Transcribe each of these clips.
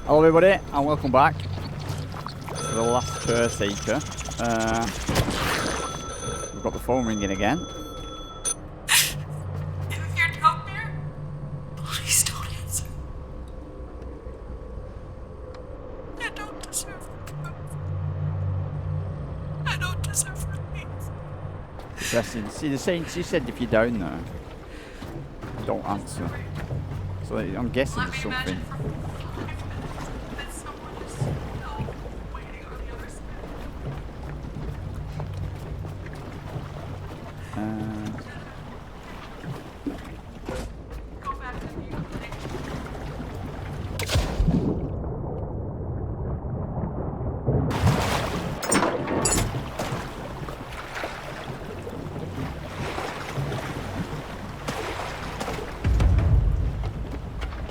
Hello everybody and welcome back to the Last Caretaker. We've got the phone ringing again. If you're down there, please don't answer. I don't deserve the truth. I don't deserve release. Pressing. See, the saying she said if you're down there, don't answer. So I'm guessing there's something.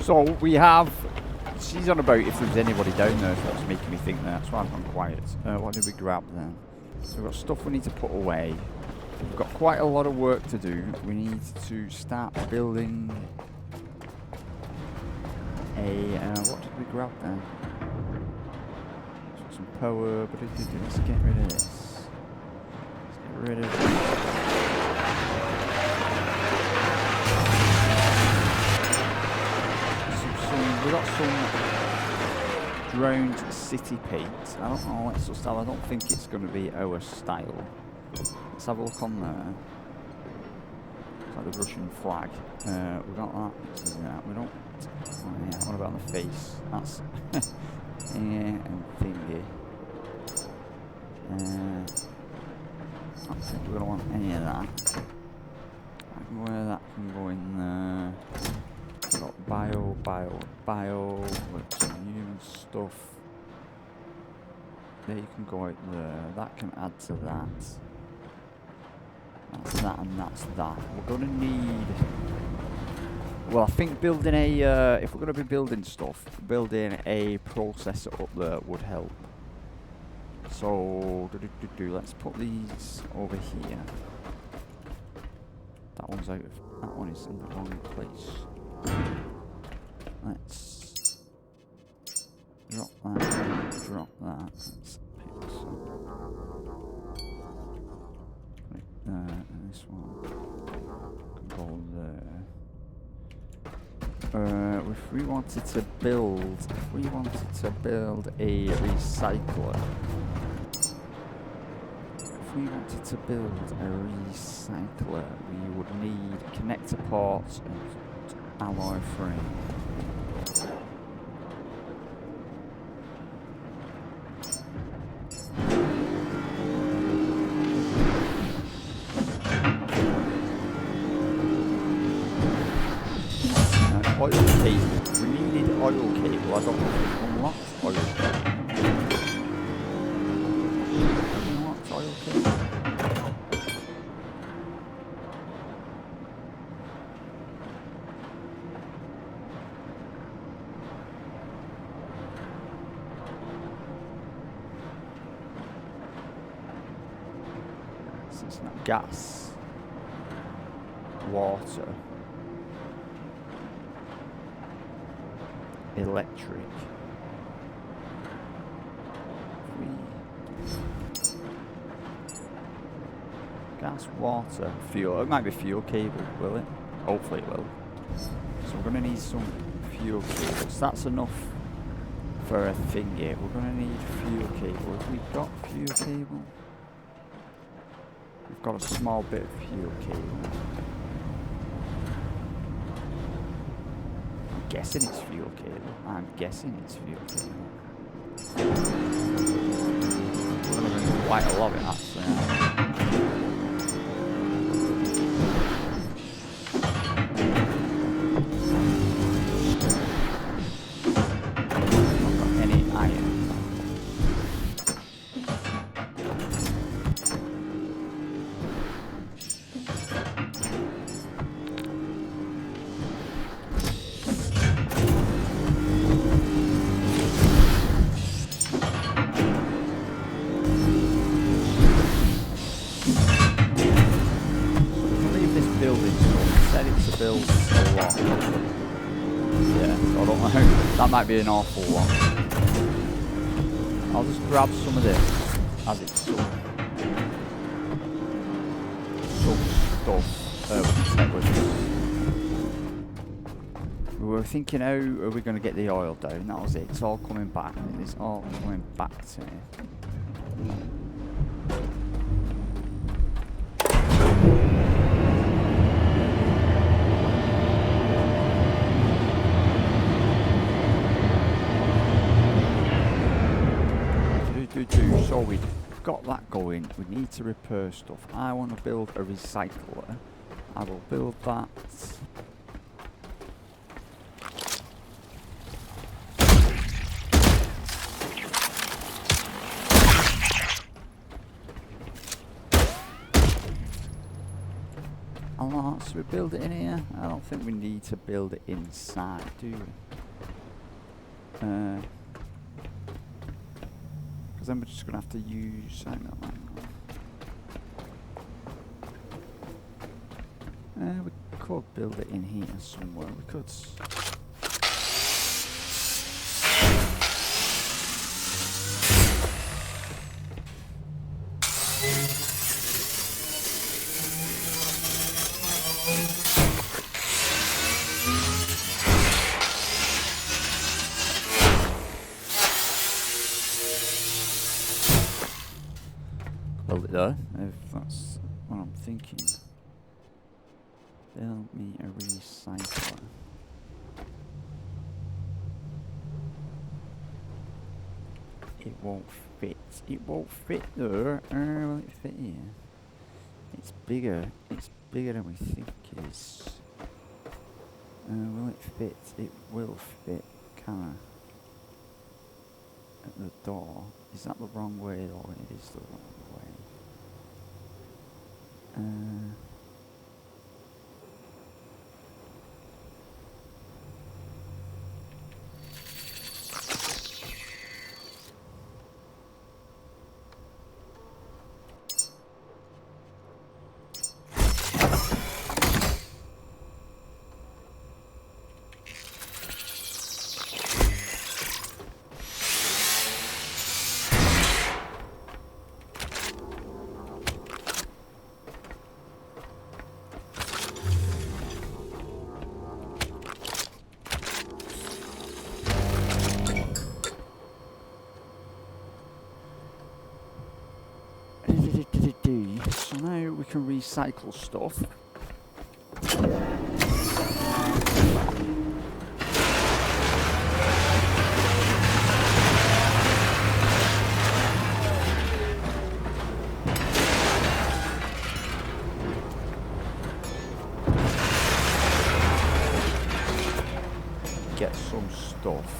So we have. She's on about if there's anybody down there. So that's making me think that. That's why I've gone quiet. What did we grab then? So we've got stuff we need to put away. We've got quite a lot of work to do. We need to start building a. What did we grab then? Some power. But let's get rid of this. Let's get rid of this. We've got some droned city paint. I don't know what sort of style. I don't think it's going to be our style. Let's have a look on there. It's like the Russian flag. We've got that. Yeah, we don't. Oh yeah, what about the face? That's yeah, and thingy. I don't think we're going to want any of that. Where that can go in there. We've got bio, with some human stuff. There you can go out there. That can add to that. That's that and that's that. We're going to need... Well, I think building a... if we're going to be building stuff, building a processor up there would help. So, let's put these over here. That one's out of... That one is in the wrong place. Let's drop that, drop that. Let's pick this up. Right there, and this one can go there. If we wanted to build a recycler, we would need connector ports and alloy frame. Oil cable. We needed oil cable. I don't know if we unlocked oil cable. Unlocked oil cable. It's not gas, water, electric. Gas, water, fuel. It might be fuel cable, will it? Hopefully it will. So we're going to need some fuel cables. That's enough for a thingy. We're going to need fuel cable. Have we got fuel cable? We've got a small bit of fuel cable. I'm guessing it's fuel cable. We're going to need quite a lot of it actually. I don't know. That might be an awful lot. I'll just grab some of this as it's some stuff we can take with us. We were thinking, how are we going to get the oil down? That was it. It's all coming back. It's all coming back to me. So we've got that going. We need to repair stuff. I want to build a recycler. I will build that. Should we build it in here? I don't think we need to build it inside, do we? Because then we're just going to have to use... we could build it in here somewhere. We could... build it there, if that's what I'm thinking. Build me a recycler. It won't fit. It won't fit there. Will it fit here? It's bigger. It's bigger than we think it is. Will it fit? It will fit. Kinda. At the door. Is that the wrong way or it is the wrong way? So now we can recycle stuff. Get some stuff.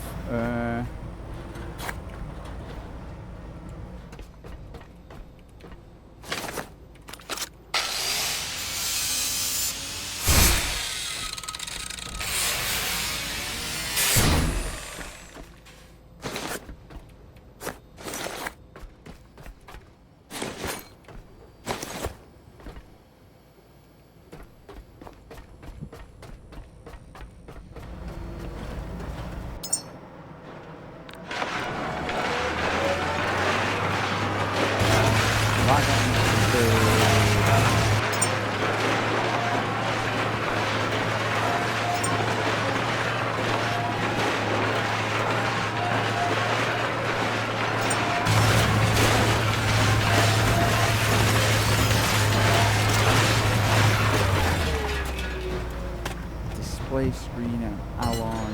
Display screen and alloy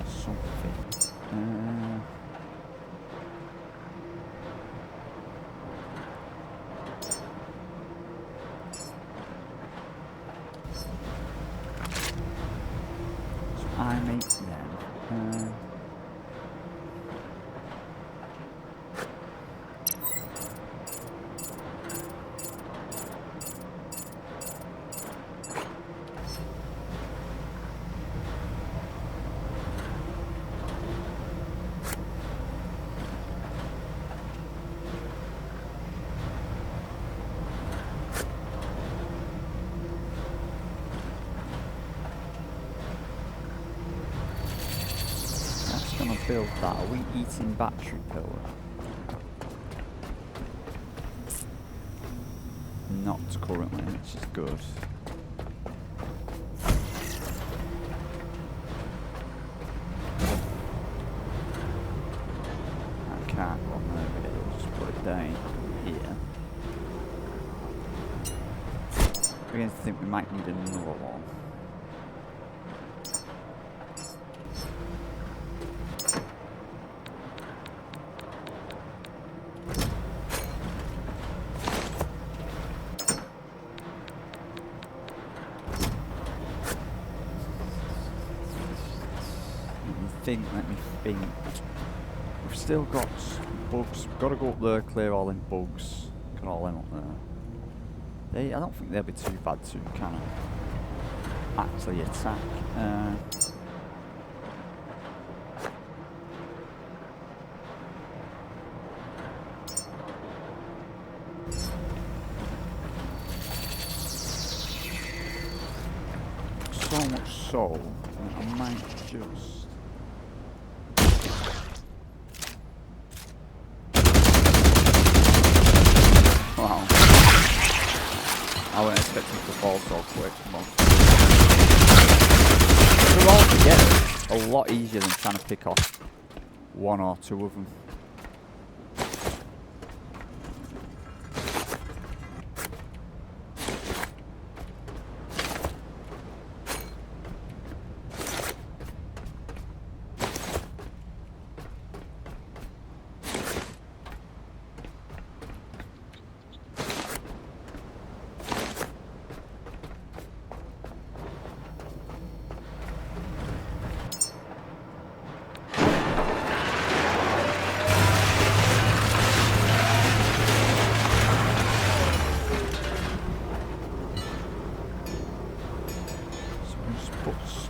something. So I make them. want to build that. Are we eating battery power? Not currently, which is good. I can't go on there with it, I'll just put it down here. I'm beginning to think we might need another one. Let me think. We've still got bugs. We've got to go up there, clear all them bugs. Got all them up there. I don't think they'll be too bad to kind of actually attack. So much so, I might just... Wow. I wasn't expecting to fall so quick. They're all together a lot easier than trying to pick off one or two of them.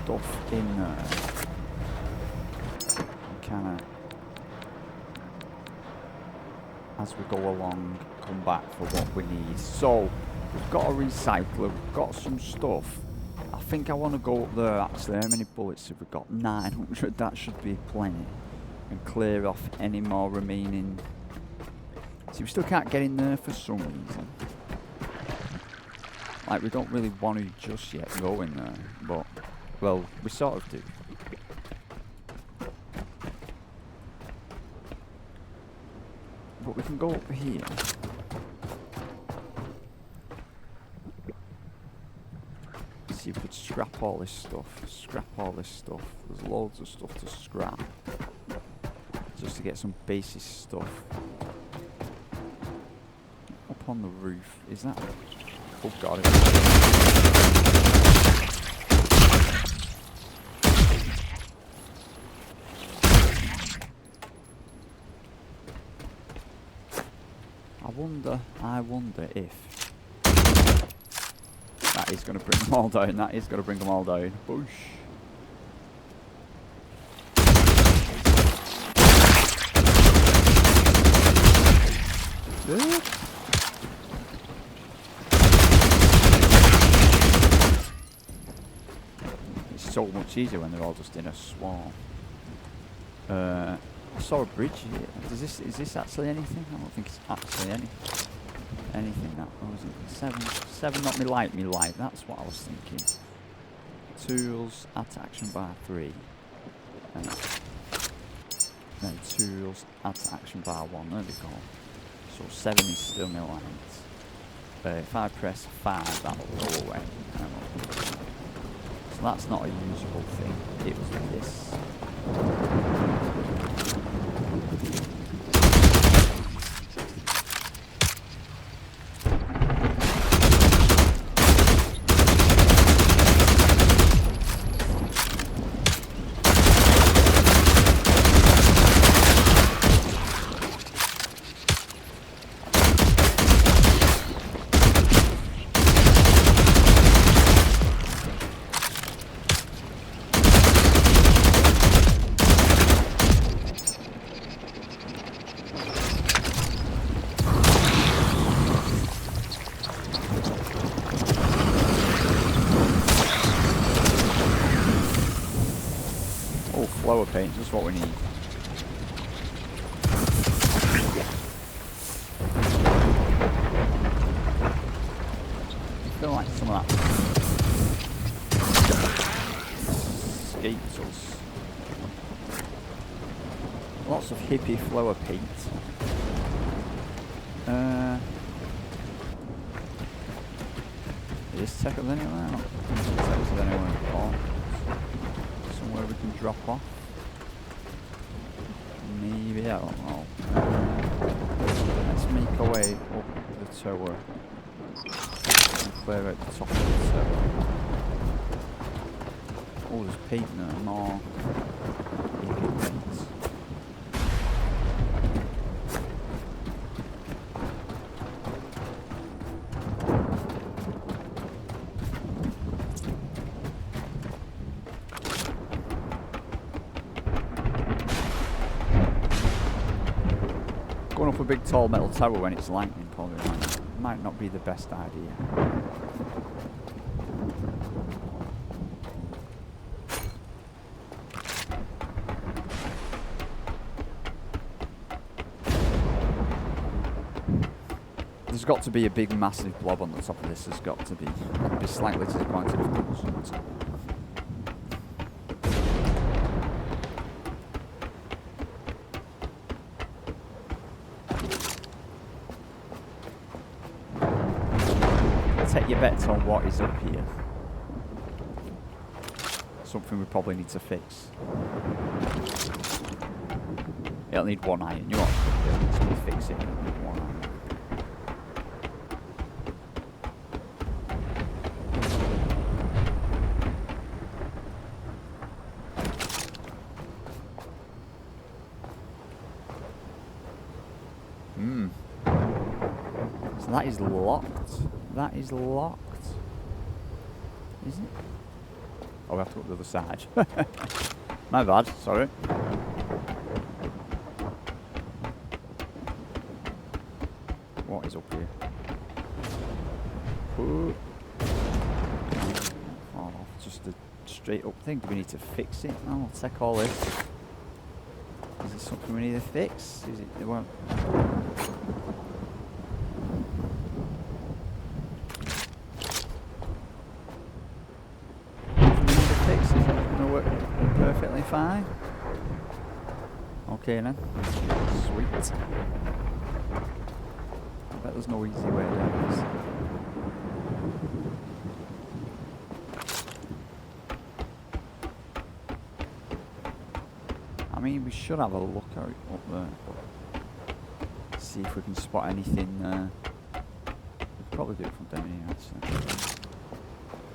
Stuff in there. Kind of, as we go along, come back for what we need. So, we've got a recycler, we've got some stuff. I think I want to go up there actually. How many bullets have we got? 900, that should be plenty. And clear off any more remaining. See, we still can't get in there for some reason. Like, we don't really want to just yet go in there, but... Well, we sort of do. But we can go up here. See if we could scrap all this stuff. Scrap all this stuff. There's loads of stuff to scrap. Just to get some basic stuff. Up on the roof. Is that... Oh god. I wonder if that is going to bring them all down. That is going to bring them all down. Boosh. It's so much easier when they're all just in a swarm. I saw a bridge here. Is this actually anything? I don't think it's actually anything. That was it. Seven. Not me light. That's what I was thinking. Tools, add to action bar 3. And then tools, add to action bar 1. There we go. So 7 is still my light. If I press 5, that'll go away. So that's not a usable thing. It was this. Flower paint, just what we need. escaped us. Lots of hippie flower paint. Is this take us anywhere? Not take us anywhere important. Somewhere we can drop off. Maybe, I don't know. Let's make our way up the tower and clear out the top of the tower. Oh, there's paint there, more hippie paint. Going up a big tall metal tower when it's lightning probably might not be the best idea. There's got to be a big massive blob on the top of this, there's got to be. I'd be slightly disappointed if there wasn't. Take your bets on what is up here. Something we probably need to fix. It'll need one iron. You know what? It needs to be fixing. It'll need one iron. So that is locked. That is locked. Is it? Oh, we have to go to the other side. My bad, sorry. What is up here? Ooh. Fall off. Just a straight up thing. Do we need to fix it? Oh, I'll take all this. Is it something we need to fix? Is it? Well, perfectly fine. Okay then. Sweet. I bet there's no easy way down this. I mean, we should have a look out up there, but see if we can spot anything. We could probably do it from down here, actually.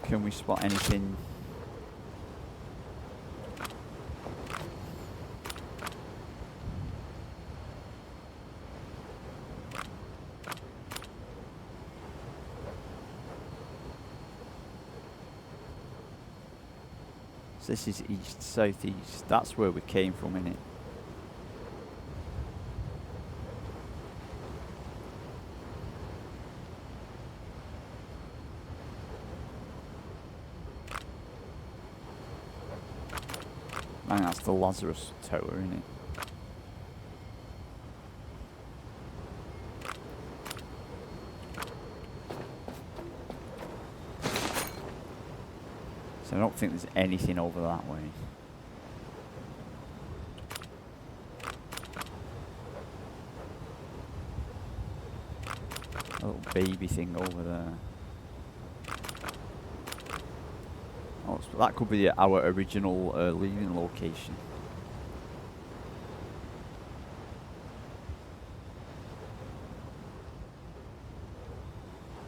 Can we spot anything? This is east, southeast. That's where we came from, innit? And that's the Lazarus Tower, innit? So I don't think there's anything over that way. A little baby thing over there. Oh, so that could be our original leaving location.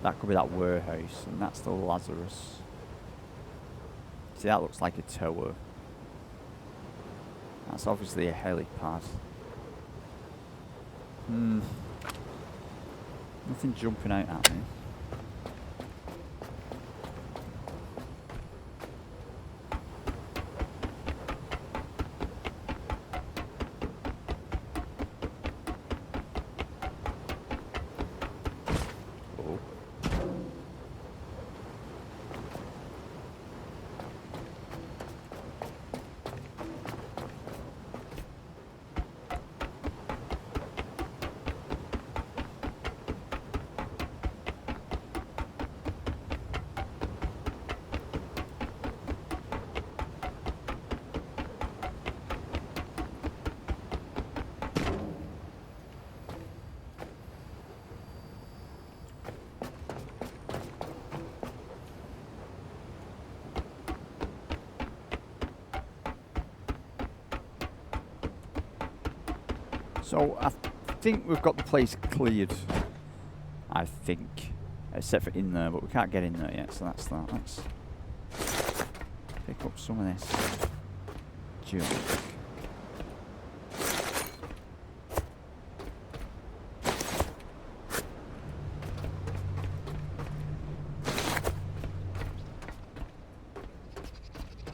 That could be that warehouse, and that's the Lazarus. See, that looks like a tower. That's obviously a helipad. Nothing jumping out at me. So I think we've got the place cleared. I think. Except for in there, but we can't get in there yet, so that's that. Let's pick up some of this junk.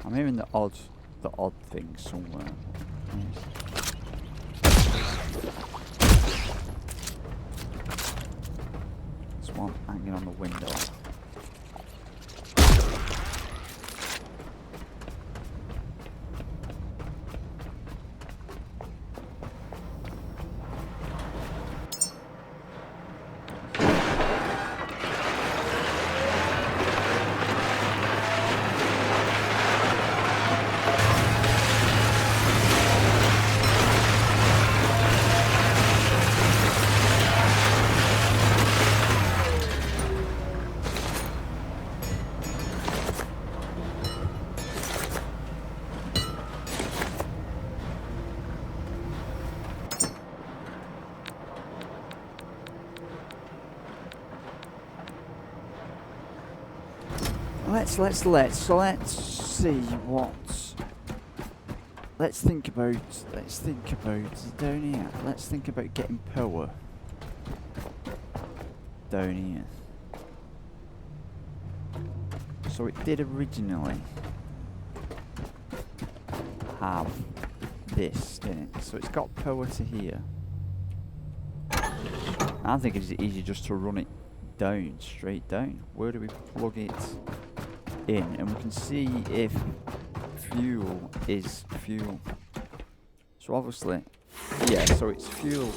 I'm hearing the odd thing somewhere. There's one hanging on the window. Let's see what. Let's think about down here. Let's think about getting power down here. So it did originally have this, didn't it? So it's got power to here. I think it's easy just to run it down, straight down. Where do we plug it in? And we can see if fuel is fuel. So obviously, yeah, so it's fuel.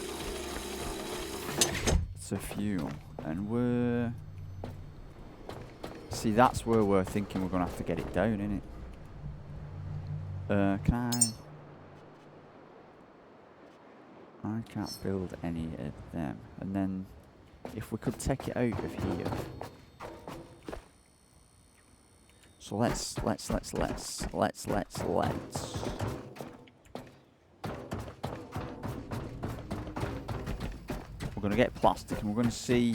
It's a fuel. And we're... See, that's where we're thinking we're going to have to get it down, innit? Can I can't build any of them. And then, if we could take it out of here. So let's. We're gonna get plastic, and we're gonna see.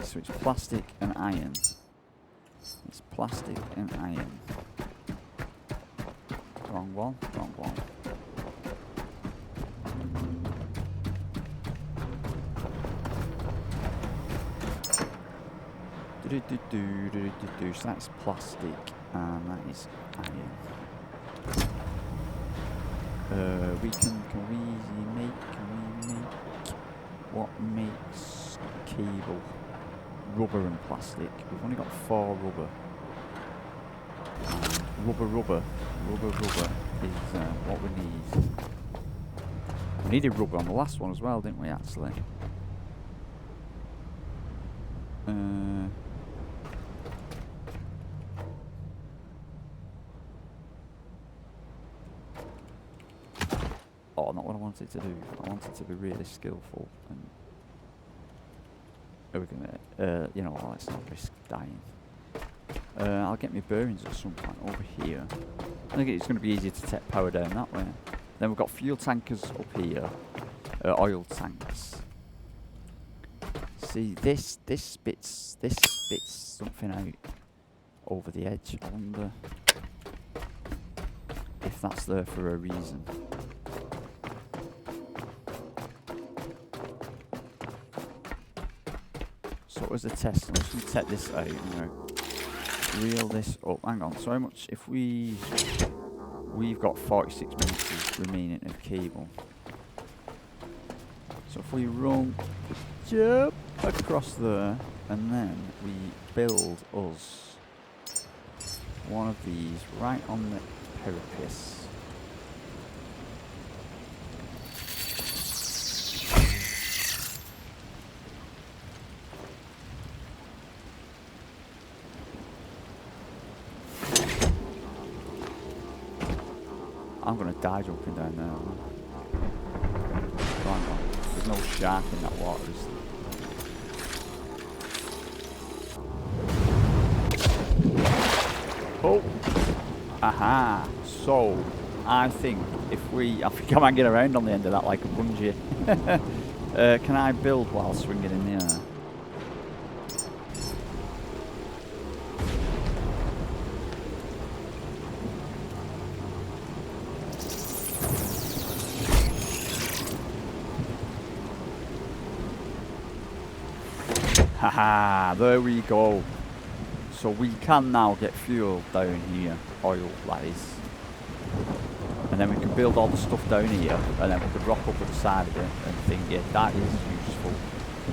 So it's plastic and iron. It's plastic and iron. Wrong one. So that's plastic and that is iron. Can we make what makes cable? Rubber and plastic. We've only got 4 rubber. Rubber is what we need. We needed rubber on the last one as well, didn't we, actually? Oh, not what I wanted to do. I wanted to be really skillful and... Are we gonna... you know what, let's not risk dying. I'll get my bearings at some point over here. I think it's going to be easier to take power down that way. Then we've got fuel tankers up here. Oil tanks. See, this spits something out over the edge. I wonder if that's there for a reason. So as a test, I'm just going to take this out and reel this up. Hang on, so how much, if we've got 46 minutes remaining of cable. So if we run jump across there, and then we build us one of these right on the carapace. I'm gonna die jumping down there. Go on. There's no shark in that water, is there? Oh! Aha! So, I think I think I'm hanging around on the end of that like a bungee. Can I build while swinging in the air? Haha, there we go. So we can now get fuel down here, oil that is. And then we can build all the stuff down here, and then we could rock up at the side of it and think, yeah, that is useful.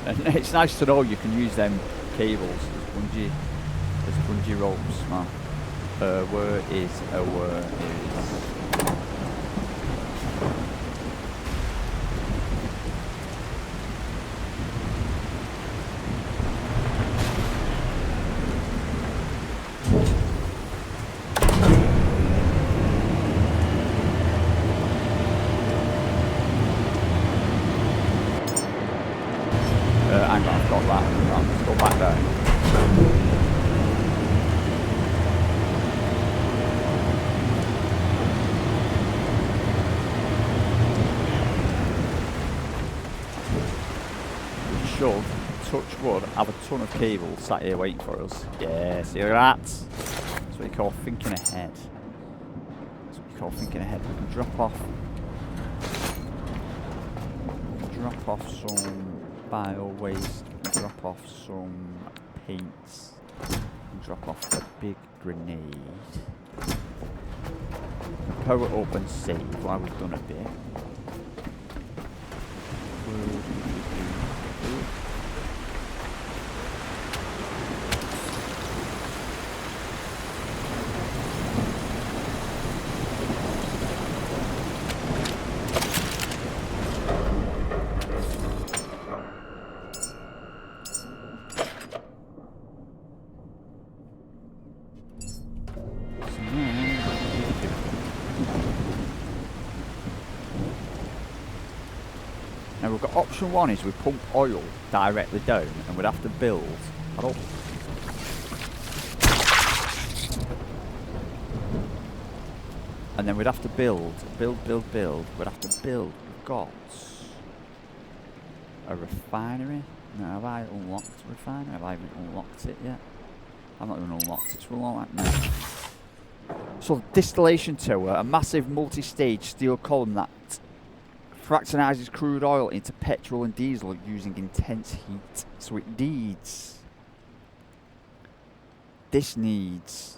And it's nice to know you can use them cables as bungee ropes, man. Where is hang on, I've got that. Right, let's go back there. We should, touch wood, have a ton of cables sat here waiting for us. Yeah, see that? That's what you call thinking ahead. That's what you call thinking ahead. We can drop off some bio waste, drop off some paints, and drop off a big grenade. Power up and save while we've done a bit. Now we've got option one is we pump oil directly down and we'd have to build. And then we'd have to build. We'd have to build. We've got a refinery. No, have I unlocked the refinery? Have I even unlocked it yet? I've not even unlocked it. So we'll unlock that now. So distillation tower, a massive multi-stage steel column that fractionizes crude oil into petrol and diesel using intense heat. So it needs... This needs...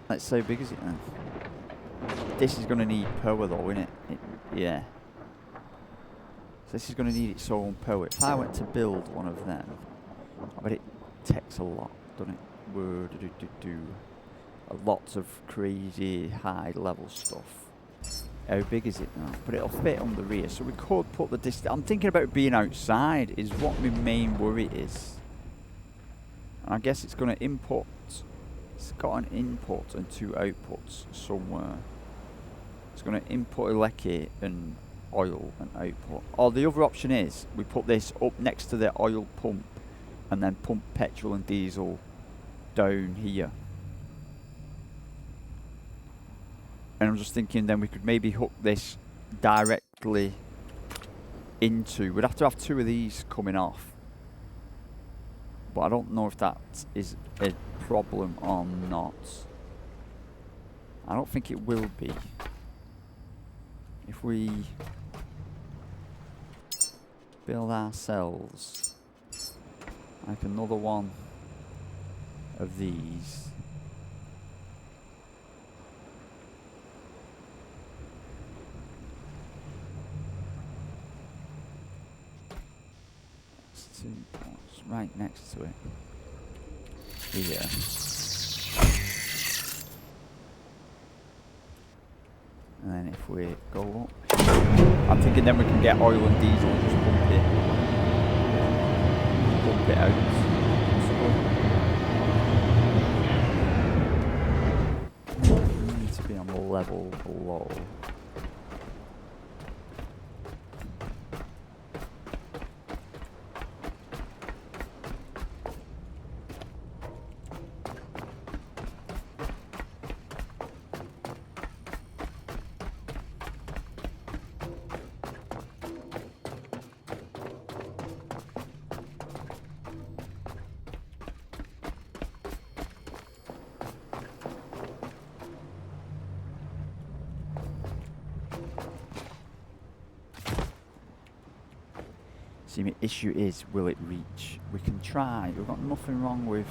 Let's say how big is it then? This is going to need power though, isn't it? Yeah. So this is going to need its own power. If I went to build one of them, I bet it takes a lot, doesn't it? Lots of crazy high level stuff. How big is it now? But it'll fit on the rear, so we could put the distance. I'm thinking about being outside is what my main worry is. And I guess it's going to input. It's got an input and two outputs somewhere. It's going to input electric and oil and output. Or the other option is we put this up next to the oil pump and then pump petrol and diesel down here. And I'm just thinking then we could maybe hook this directly into... We'd have to have two of these coming off. But I don't know if that is a problem or not. I don't think it will be. If we build ourselves like another one of these. Two ports right next to it. Here. And then if we go up, I'm thinking then we can get oil and diesel and just pump it out. We need to be on the level below. See, my issue is, will it reach? We can try. We've got nothing wrong with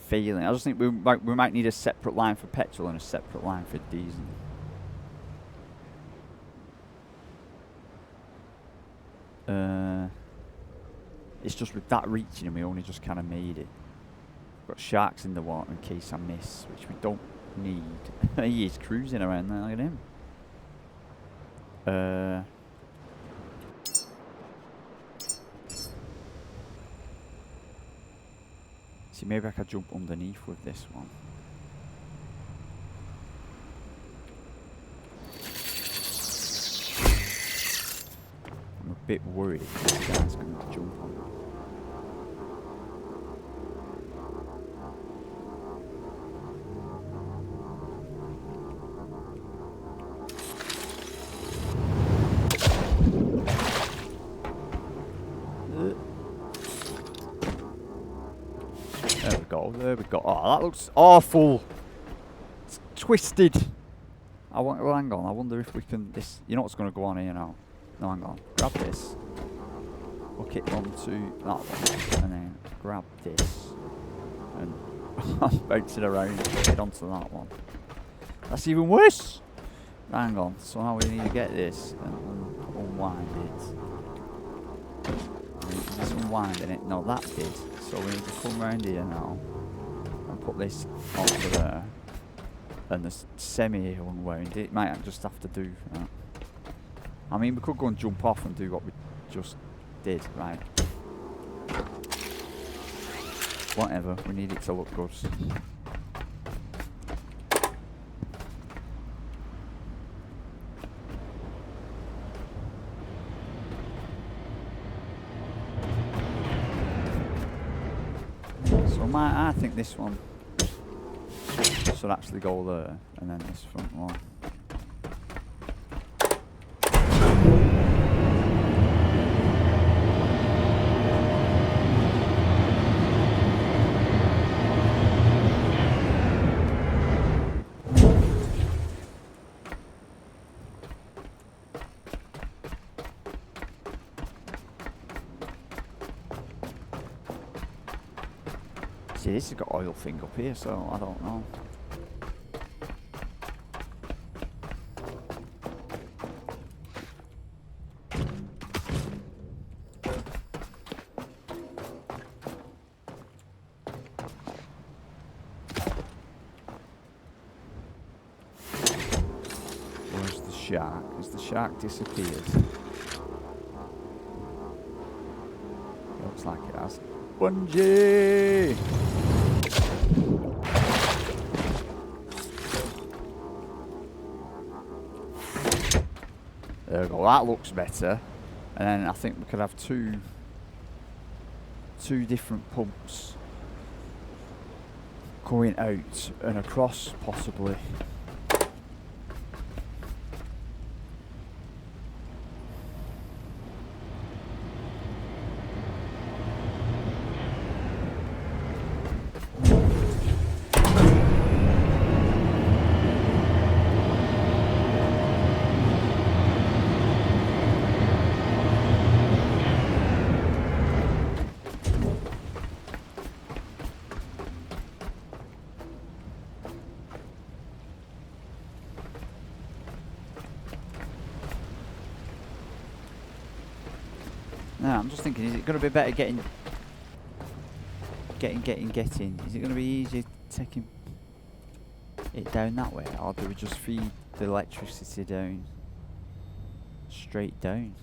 failing. I just think we might need a separate line for petrol and a separate line for diesel. It's just with that reaching, and we only just kind of made it. Got sharks in the water in case I miss, which we don't need. He is cruising around there, look at him. See, maybe I could jump underneath with this one. I'm a bit worried if this guy's going to jump on that. There we go, there we go. Oh, that looks awful. It's twisted. Well, hang on, I wonder if we can, you know what's going to go on here now? No, hang on, grab this. Hook it onto that one, and then grab this. And bounce it around, hook it onto that one. That's even worse! Hang on, so now we need to get this and unwind it. Just unwinding it, no that did. So we need to come round here now and put this onto there. And the semi unwound it. Might just have to do that. I mean, we could go and jump off and do what we just did, right? Whatever, we need it to look good. So I think this one should actually go there, and then this front one. See, this has got oil thing up here, so I don't know. Where's the shark? Has the shark disappeared? Looks like it has. Bungee! There we go, that looks better. And then I think we could have two different pumps going out and across, possibly. Now, I'm just thinking, is it going to be better getting? Is it going to be easier taking it down that way, or do we just feed the electricity down, straight down?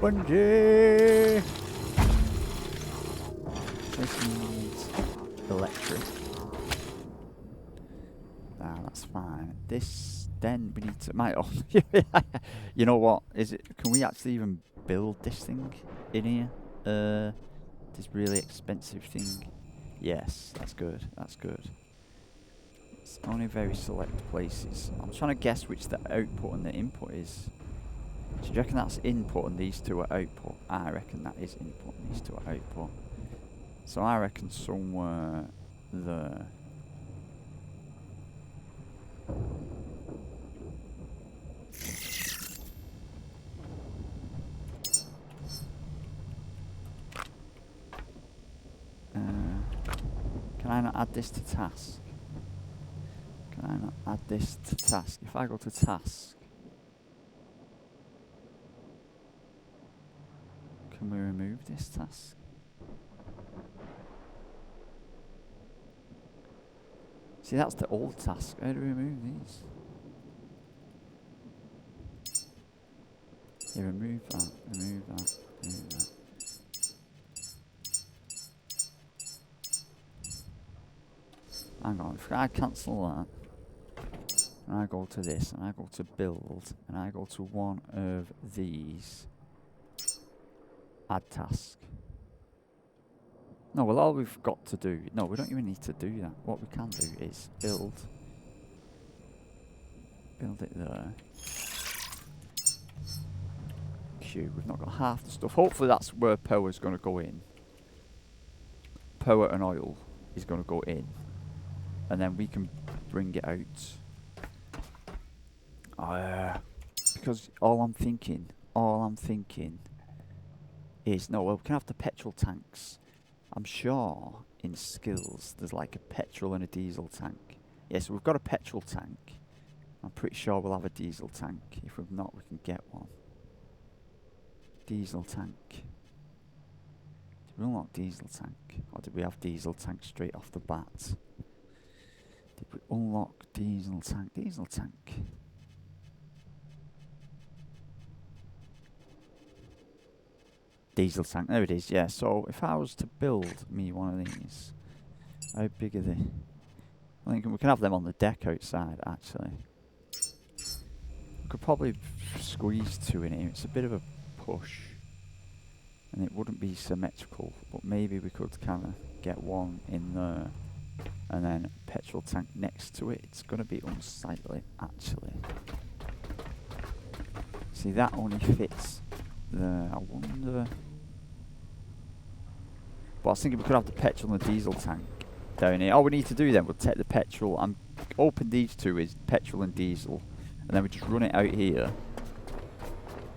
Bungee! This needs electric. That's fine. This, then we need to, you know what, is it, can we actually even build this thing in here? This really expensive thing. Yes, that's good, that's good. It's only very select places. I'm trying to guess which the output and the input is. So do you reckon that's input and these two are output? I reckon that is input and these two are output. So I reckon somewhere there. Can I not add this to task? Can I not add this to task? If I go to task, can we remove this task? See, that's the old task. How do we remove these? Yeah, remove that, remove that, remove that. Hang on, if I cancel that, and I go to this, and I go to build, and I go to one of these, add task. No, well, all we've got to do, no, we don't even need to do that. What we can do is build it there. Q, we've not got half the stuff. Hopefully that's where power's going to go in. Power and oil is going to go in. And then we can bring it out. Because all I'm thinking is, no, well, we can have the petrol tanks. I'm sure in skills there's like a petrol and a diesel tank. Yeah, so we've got a petrol tank. I'm pretty sure we'll have a diesel tank. If we've not, we can get one. Diesel tank. Did we unlock diesel tank? Or did we have diesel tank straight off the bat? Did we unlock diesel tank? Diesel tank. Diesel tank, there it is, yeah. So if I was to build me one of these, how big are they? I think we can have them on the deck outside, actually. We could probably squeeze two in here. It's a bit of a push. And it wouldn't be symmetrical, but maybe we could kind of get one in there. And then petrol tank next to it. It's going to be unsightly, actually. See, that only fits there. I wonder. But I was thinking we could have the petrol and the diesel tank down here. All we need to do then, we'll take the petrol. I'm open these two is petrol and diesel. And then we just run it out here.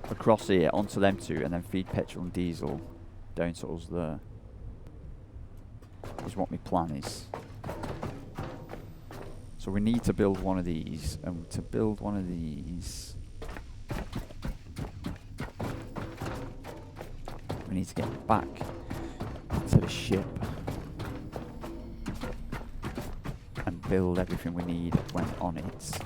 Across here, onto them two. And then feed petrol and diesel down to us there. Is what my plan is. So we need to build one of these, and to build one of these, we need to get back to the ship and build everything we need when on it.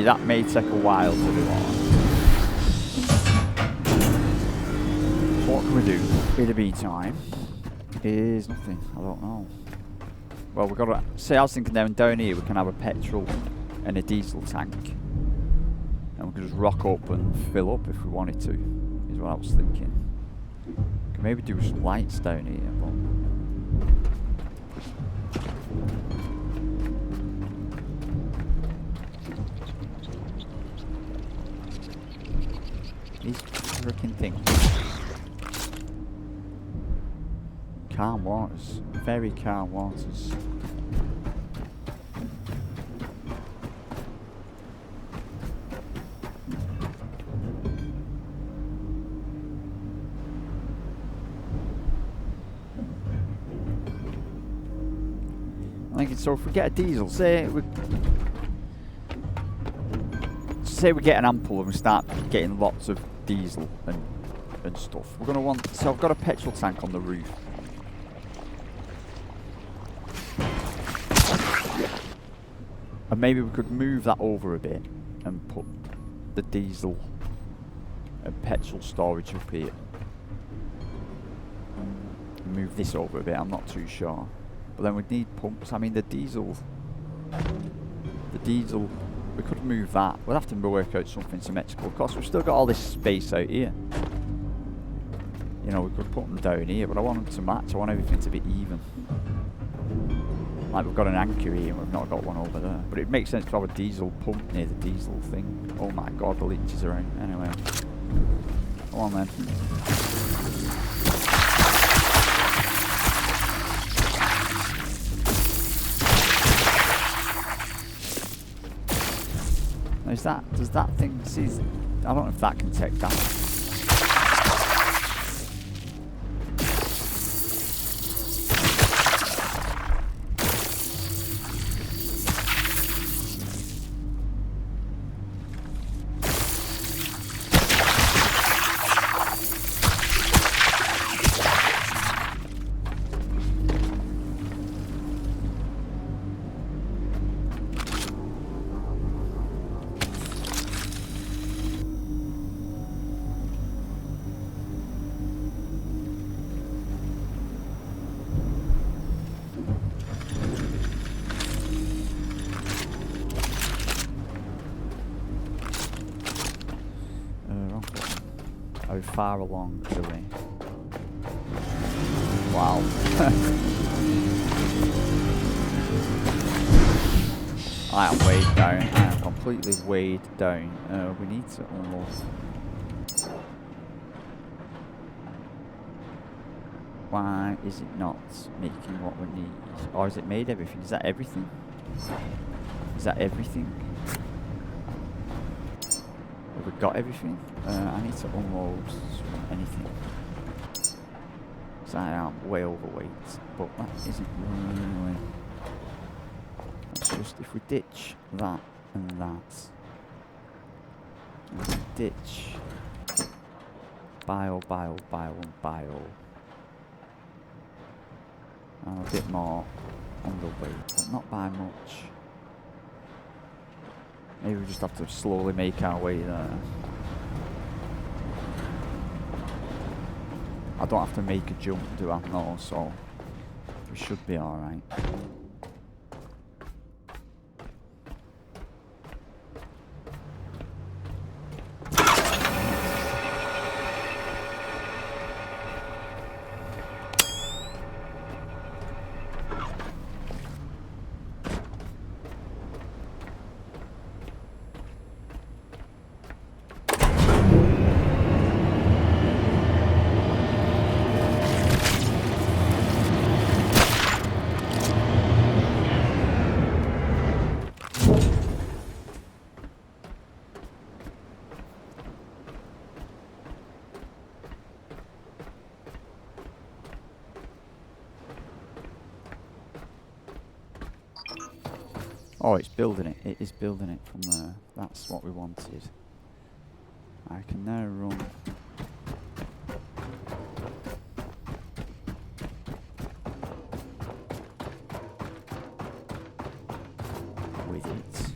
That may take a while to do on. So what can we do in the meantime is nothing. I don't know. Well, we've got to say, I was thinking down here we can have a petrol and a diesel tank, and we can just rock up and fill up if we wanted to, is what I was thinking. We can maybe do some lights down here, but these freaking things. Calm waters. Very calm waters. thinking, so if we get a diesel, say we get an ample and we start getting lots of diesel and stuff. We're gonna want. So I've got a petrol tank on the roof. And maybe we could move that over a bit and put the diesel and petrol storage up here. Move this over a bit, I'm not too sure. But then we'd need pumps. I mean, the diesel, we could move that. We'll have to work out something symmetrical. Of course, we've still got all this space out here. You know, we could put them down here, but I want them to match. I want everything to be even. Like, we've got an anchor here and we've not got one over there. But it makes sense to have a diesel pump near the diesel thing. Oh my god, the leeches are in. Anyway. Come on then. Now does that thing see? I don't know if that can take damage. How far along are we? Wow. I am weighed down. I am completely weighed down. We need to almost... Why is it not making what we need? Or has it made everything? Is that everything? Is that everything? Have we got everything? I need to unload anything. So I am way overweight, but that isn't really... Let's just, if we ditch that and that, and we ditch bio, and bio, and a bit more underweight, but not by much. Maybe we just have to slowly make our way there. I don't have to make a jump, do I? No, so we should be alright. Oh, it's building it. It is building it from there. That's what we wanted. I can now run. With it.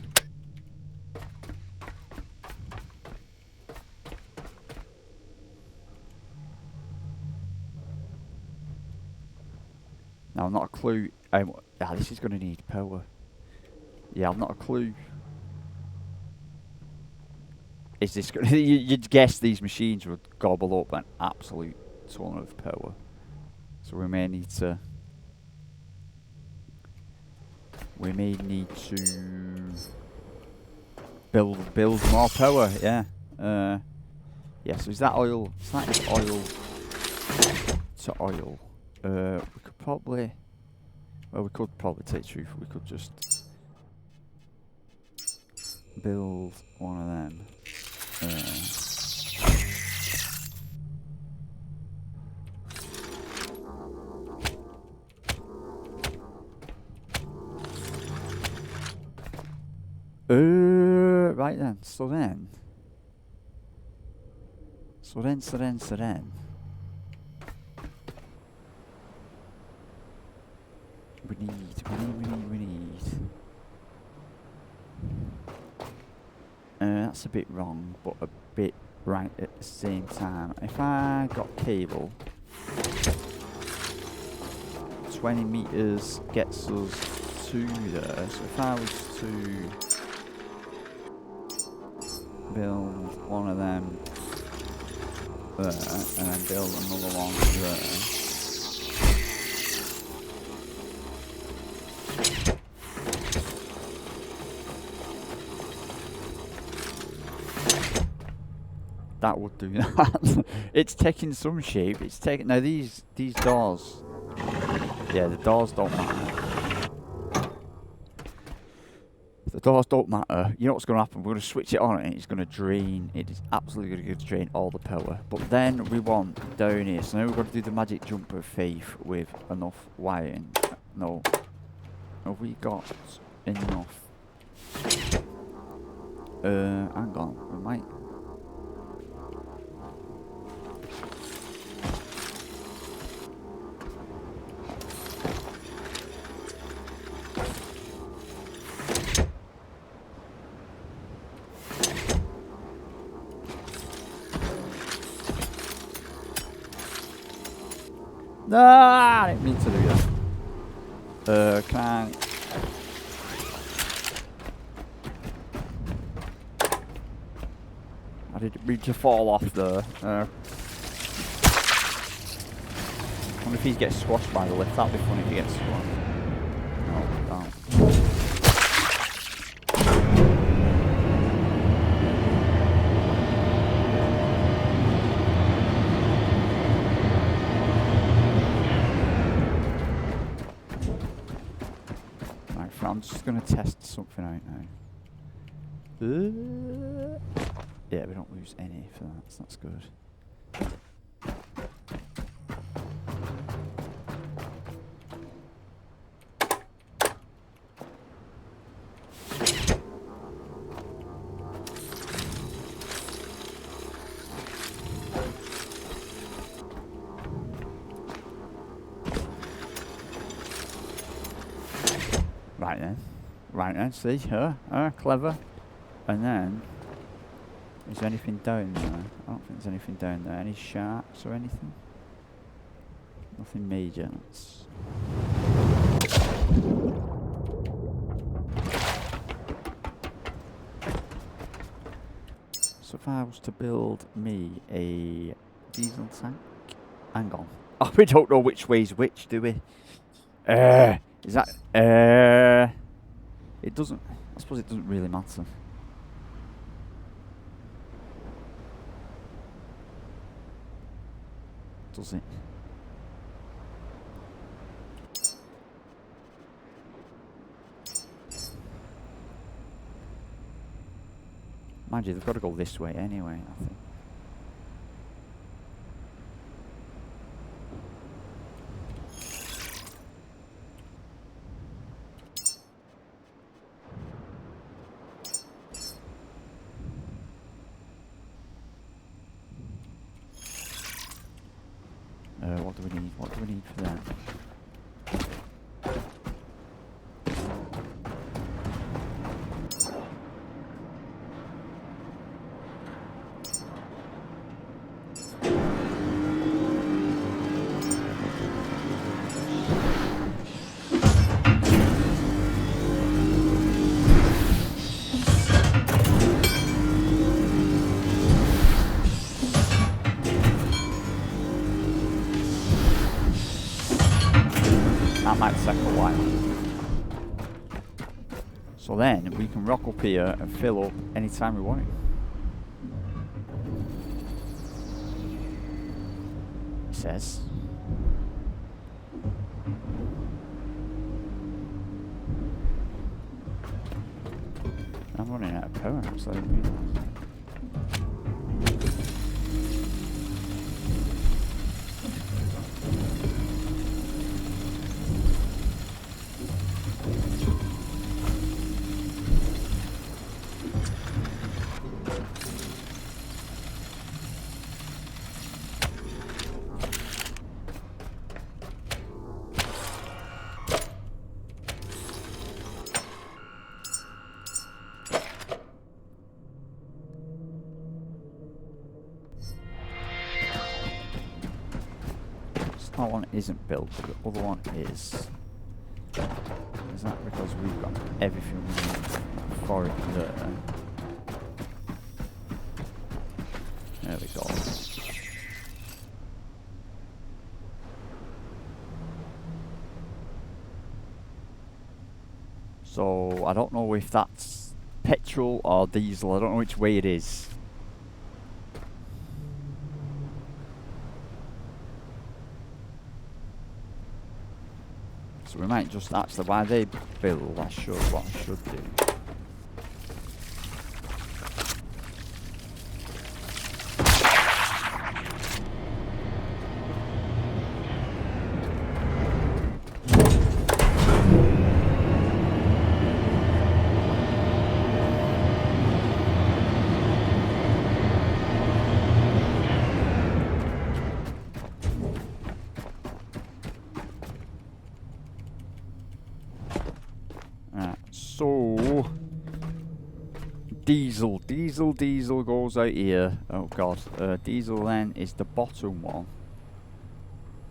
Now, I've not a clue. This is going to need power. Yeah, I've not a clue. Is this going to... You'd guess these machines would gobble up an absolute ton of power. So we may need to... We may need to... Build more power, yeah. Yeah, so is that oil? Is that just oil to oil? We could probably... Well, we could probably take truth. We could just... build one of them. Right then, so then. We need. That's a bit wrong, but a bit right at the same time. If I got cable, 20 meters gets us to there. So if I was to build one of them there, and then build another one there. That would do that. It's taking some shape. It's taking now these doors. Yeah, the doors don't matter. The doors don't matter. You know what's going to happen? We're going to switch it on and it's going to drain. It is absolutely going to drain all the power. But then we want down here. So now we've got to do the magic jump of faith with enough wiring. No. Have we got enough? Hang on. We might. No, I didn't mean to do that. Can I? I didn't mean to fall off there. I wonder if he gets squashed by the lift. That'd be funny if he gets squashed. No, no. I'm just going to test something out now. Yeah, we don't lose any for that, so that's good. Right then, see, clever. And then, is there anything down there? I don't think there's anything down there. Any sharks or anything? Nothing major. That's so if I was to build me a diesel tank, hang on. Oh, we don't know which way's which, do we? Is that it doesn't. I suppose it doesn't really matter. Does it? Mind you, they've got to go this way anyway, I think. What do we need? What do we need for that? That might take a while. So then we can rock up here and fill up anytime we want it. It says. I'm running out of power, so That one isn't built, but the other one is. Is that because we've got everything we need for it there? There we go. So I don't know if that's petrol or diesel. I don't know which way it is. So we might just actually, while they build, I should what I should do. So diesel goes out here. Oh god, diesel then is the bottom one.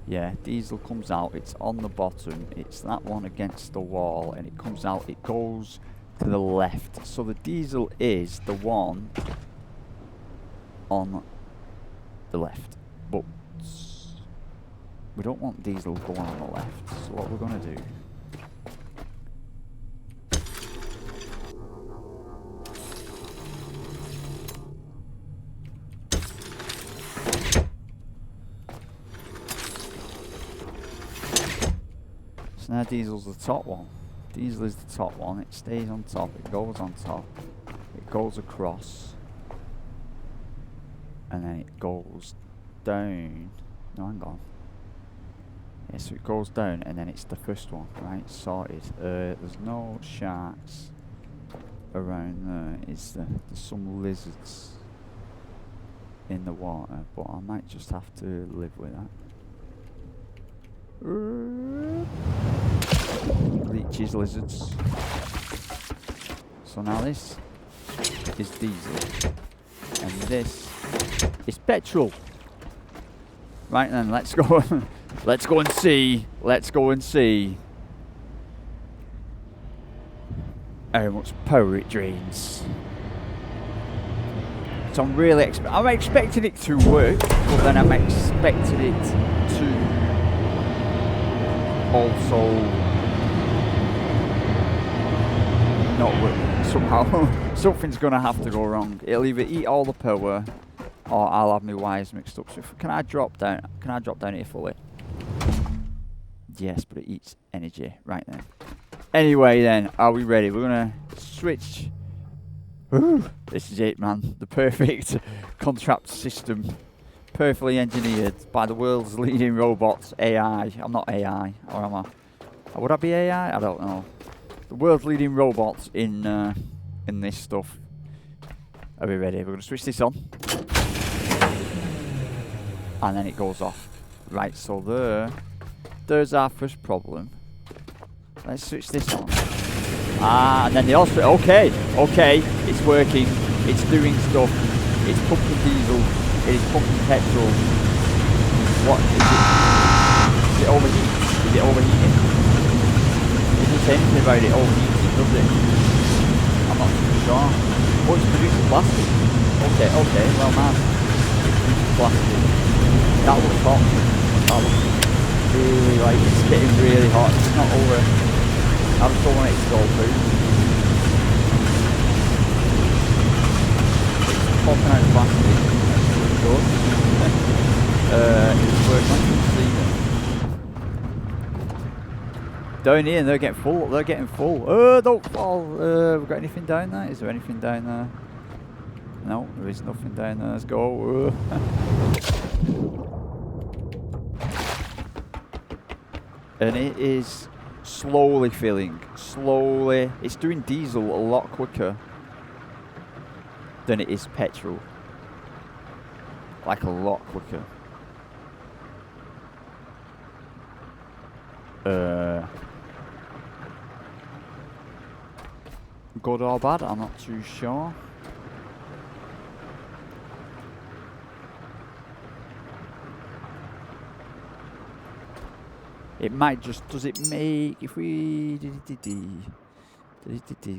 Yeah, diesel comes out, it's on the bottom, it's that one against the wall, and it comes out, it goes to the left. So the diesel is the one on the left, but we don't want diesel going on the left. So what we're gonna do, so now diesel's the top one. Diesel is the top one, it stays on top, it goes on top, it goes across, and then it goes down. No, hang on. Yeah, so it goes down, and then it's the first one, right? Sorted. There's no sharks around there, is there? There's some lizards in the water, but I might just have to live with that. Leeches, lizards. So now this is diesel, and this is petrol. Right then, let's go. Let's go and see. Let's go and see how much power it drains. So I'm really I'm expecting it to work, but then I'm expecting it to also not work somehow. Something's gonna have to go wrong. It'll either eat all the power, or I'll have my wires mixed up. So can I drop down? Can I drop down here fully? Yes, but it eats energy. Right then. Anyway then, are we ready? We're gonna switch. Ooh, this is it, man. The perfect contract system. Perfectly engineered by the world's leading robots, AI. I'm not AI, or am I? Would I be AI? I don't know. The world's leading robots in this stuff. Are we ready? We're gonna switch this on. And then it goes off. Right, so there's our first problem. Let's switch this on. And then the also, okay, it's working, it's doing stuff, it's pumping diesel, it is pumping petrol. What is it? Is it overheating? Is it overheating? It doesn't say anything about it overheating, does it? I'm not too sure. Oh, it's producing plastic. Okay, well man. Plastic. That looks hot. That looks really, like, it's getting really hot. It's not over. I just don't want it to go through. It's popping out plastic. That's really good. It's working on the ceiling. Down here, they're getting full. They're getting full. Don't fall. We got anything down there? Is there anything down there? No, there is nothing down there. Let's go. And it is slowly filling. Slowly. It's doing diesel a lot quicker than it is petrol. Like a lot quicker. Good or bad? I'm not too sure. It might just, does it make, if we,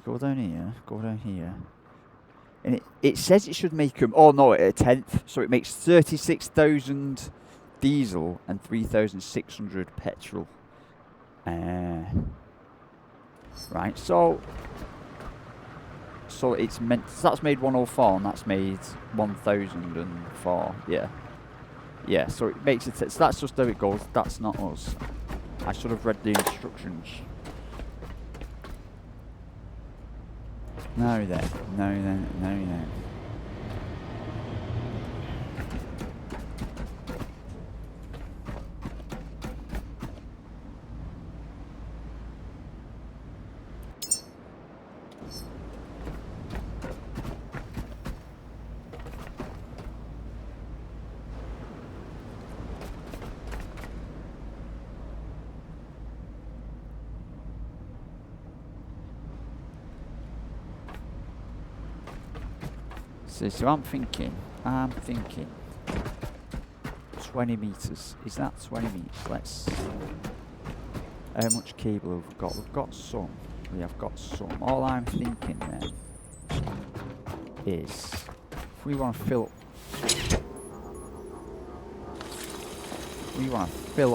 go down here, and it says it should make them, oh no, at a tenth, so it makes 36,000 diesel and 3,600 petrol. Right, so it's meant, so that's made 104 and that's made 1,004, yeah. Yeah, so it makes it, so that's just how it goes, that's not us. I should have read the instructions. Now then. So I'm thinking 20 meters. Is that 20 meters? Let's. How much cable have we got? We've got some. We have got some. All I'm thinking then is if we want to fill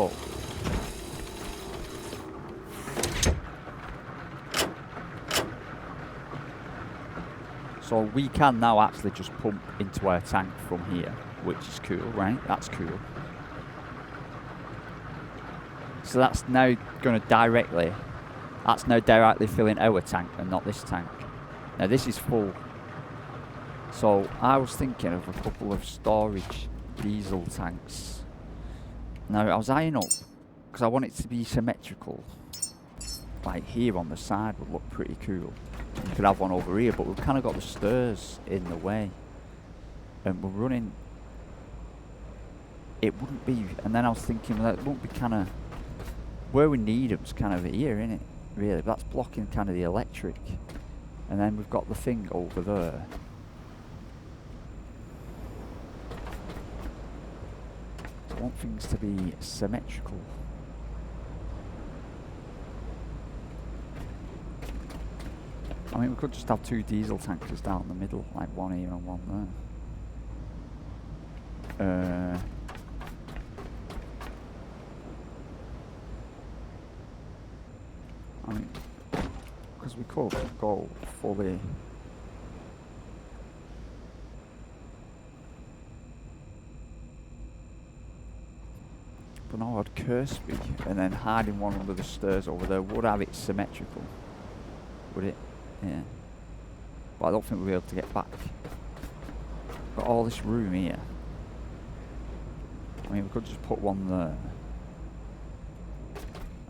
up. So we can now actually just pump into our tank from here, which is cool, right? That's cool. So that's now going to directly filling our tank and not this tank. Now this is full. So I was thinking of a couple of storage diesel tanks. Now I was eyeing up, because I want it to be symmetrical. Like here on the side would look pretty cool. You could have one over here, but we've kind of got the stairs in the way. And we're running... It wouldn't be... And then I was thinking, well, it won't be kind of... Where we need them's kind of here, innit? Really, but that's blocking kind of the electric. And then we've got the thing over there. I want things to be symmetrical. I mean, we could just have two diesel tankers down the middle, like one here and one there. I mean, because we could go fully. But no, I'd curse me, and then hiding one under the stairs over there would have it symmetrical. Would it? Yeah. But I don't think we'll be able to get back. Got all this room here. I mean, we could just put one there.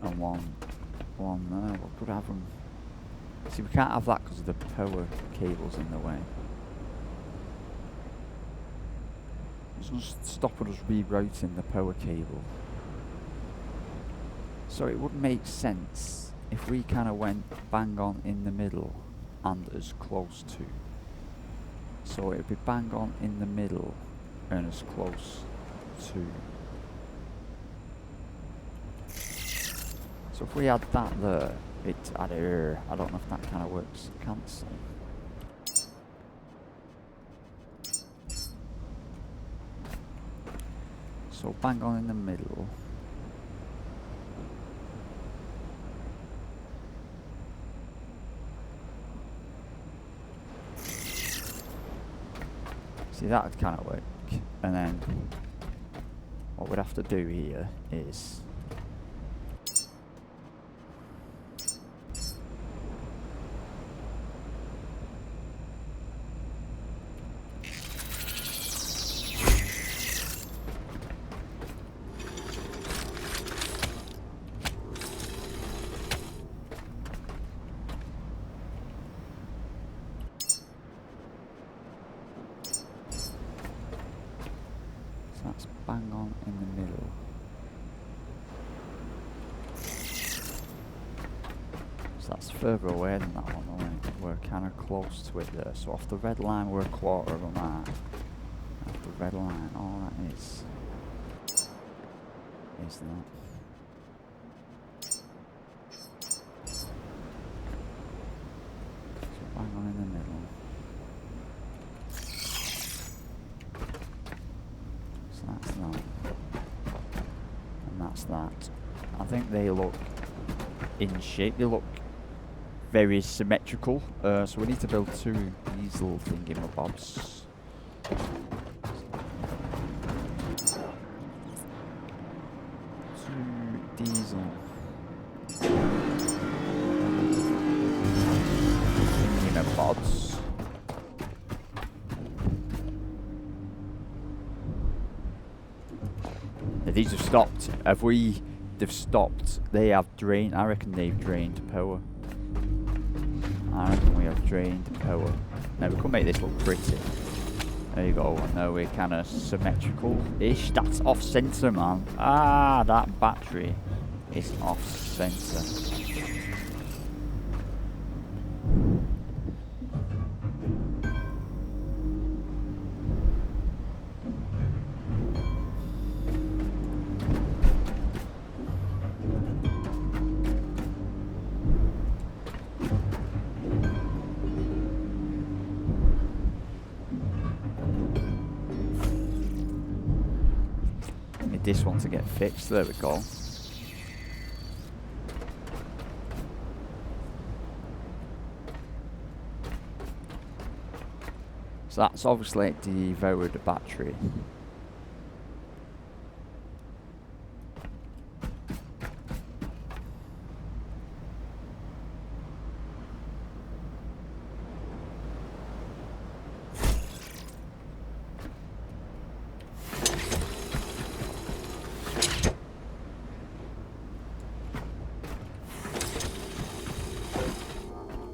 And one there. We could have them. See, we can't have that because of the power cables in the way. It's just stopping us rerouting the power cable. So it would make sense if we kind of went bang on in the middle and as close to. So it would be bang on in the middle and as close to. So if we had that there, it's at here. I don't know if that kind of works. Cancel. So bang on in the middle. See, that would kind of work. And then what we'd have to do here is that's bang on in the middle. So that's further away than that one, isn't it? We're kind of close to it there. So off the red line we're a quarter of a mile. Off the red line, all that is that. against that. I think they look in shape. They look very symmetrical. So we need to build 2 these little thingamabobs. 2 diesel thingamabobs. These have stopped. They've stopped. They have drained. I reckon they've drained power. I reckon we have drained power. Now we could make this look pretty. There you go. And now we're kind of symmetrical-ish. That's off-center, man. Ah, that battery is off-center. This one to get fixed. There we go. So that's obviously devoured the battery.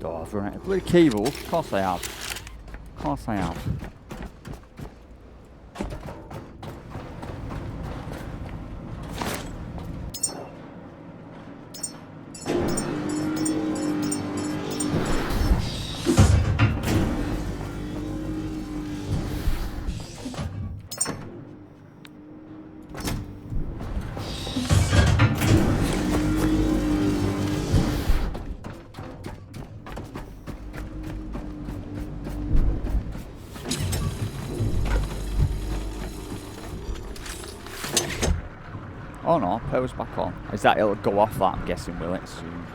Oh, I've run out of blue cable. Of course I have. Of course I have. Oh no, power's back on. Is that it'll go off that, I'm guessing, will it, soon?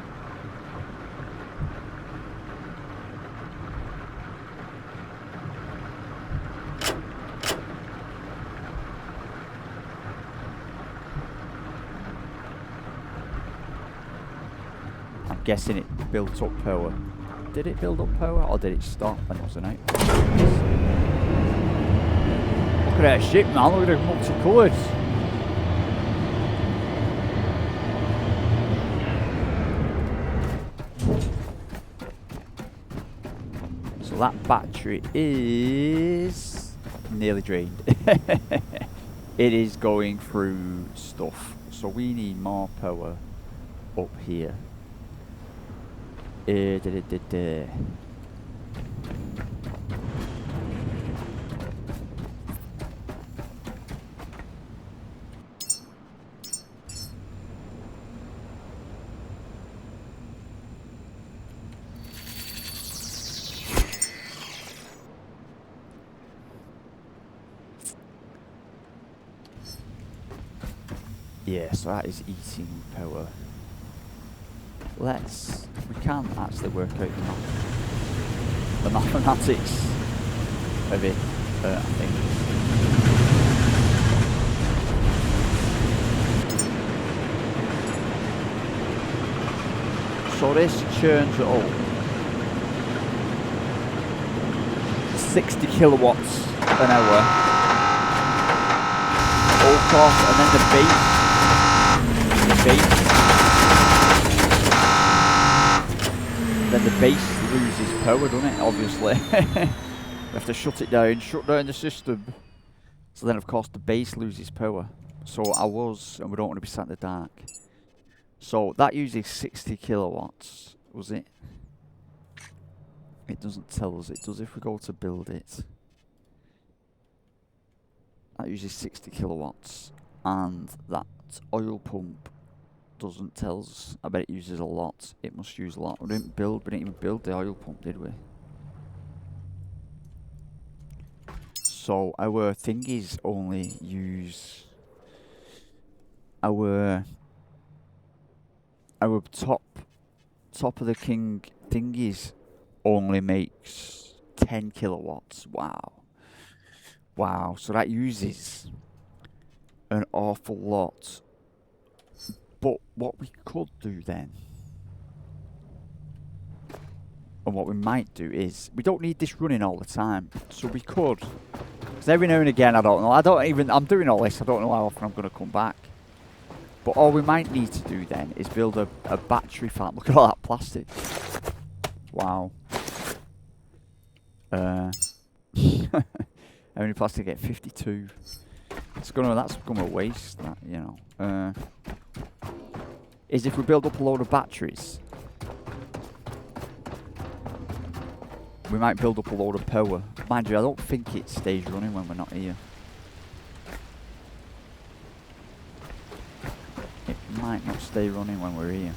I'm guessing it built up power. Did it build up power or did it stop and it wasn't out? Look at that ship, man, look at it multicoloured. So that battery is nearly drained. It is going through stuff. So we need more power up here. Yeah, so that is eating power. We can actually work out the mathematics of it, I think. So this churns it up. 60 kilowatts an hour. All cost, and then the base loses power, doesn't it? Obviously. We have to shut down the system. So then of course the base loses power. So and we don't want to be sat in the dark. So that uses 60 kilowatts, was it? It doesn't tell us, it does if we go to build it. That uses 60 kilowatts. And that oil pump doesn't tell us. I bet it uses a lot. It must use a lot. We didn't even build the oil pump, did we? So our thingies only use our top of the king thingies only makes 10 kilowatts. Wow. Wow, so that uses an awful lot. But what we could do then, and what we might do is, we don't need this running all the time. So we could, because every now and again, I don't know, I'm doing all this, I don't know how often I'm going to come back. But all we might need to do then is build a battery farm. Look at all that plastic. Wow. How many plastic get? 52. That's gonna waste that, you know. Is if we build up a load of batteries, we might build up a load of power. Mind you, I don't think it stays running when we're not here. It might not stay running when we're here.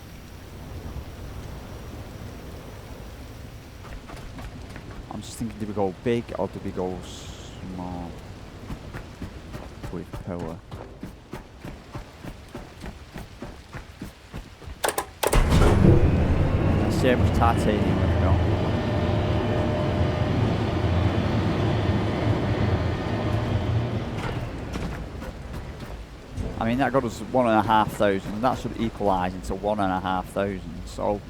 I'm just thinking, do we go big or do we go small with power? Let's see how much titanium we've got. I mean, that got us 1,500. That should equalise into 1,500. So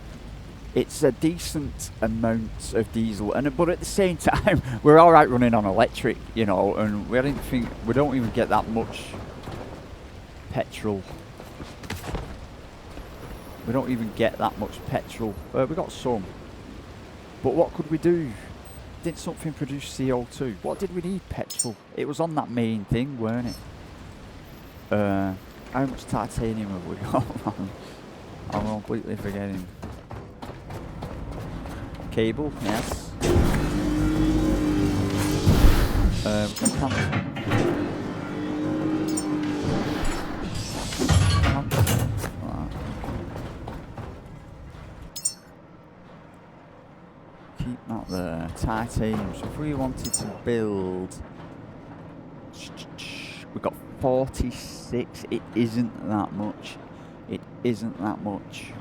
it's a decent amount of diesel, but at the same time, we're all right running on electric, you know. And we don't even get that much petrol. We don't even get that much petrol. We got some, but what could we do? Did something produce CO2? What did we need petrol? It was on that main thing, weren't it? How much titanium have we got? I'm completely forgetting. Cable, yes. Keep that there. Titanium. So if we wanted to build, we've got 46. It isn't that much. It isn't that much.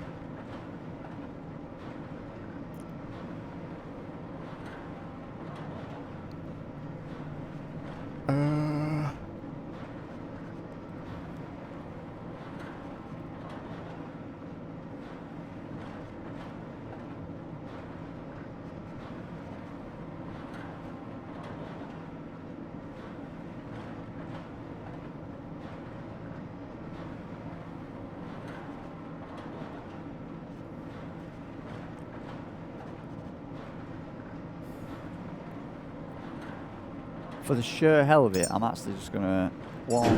For the sheer hell of it, I'm actually just gonna 1, 2,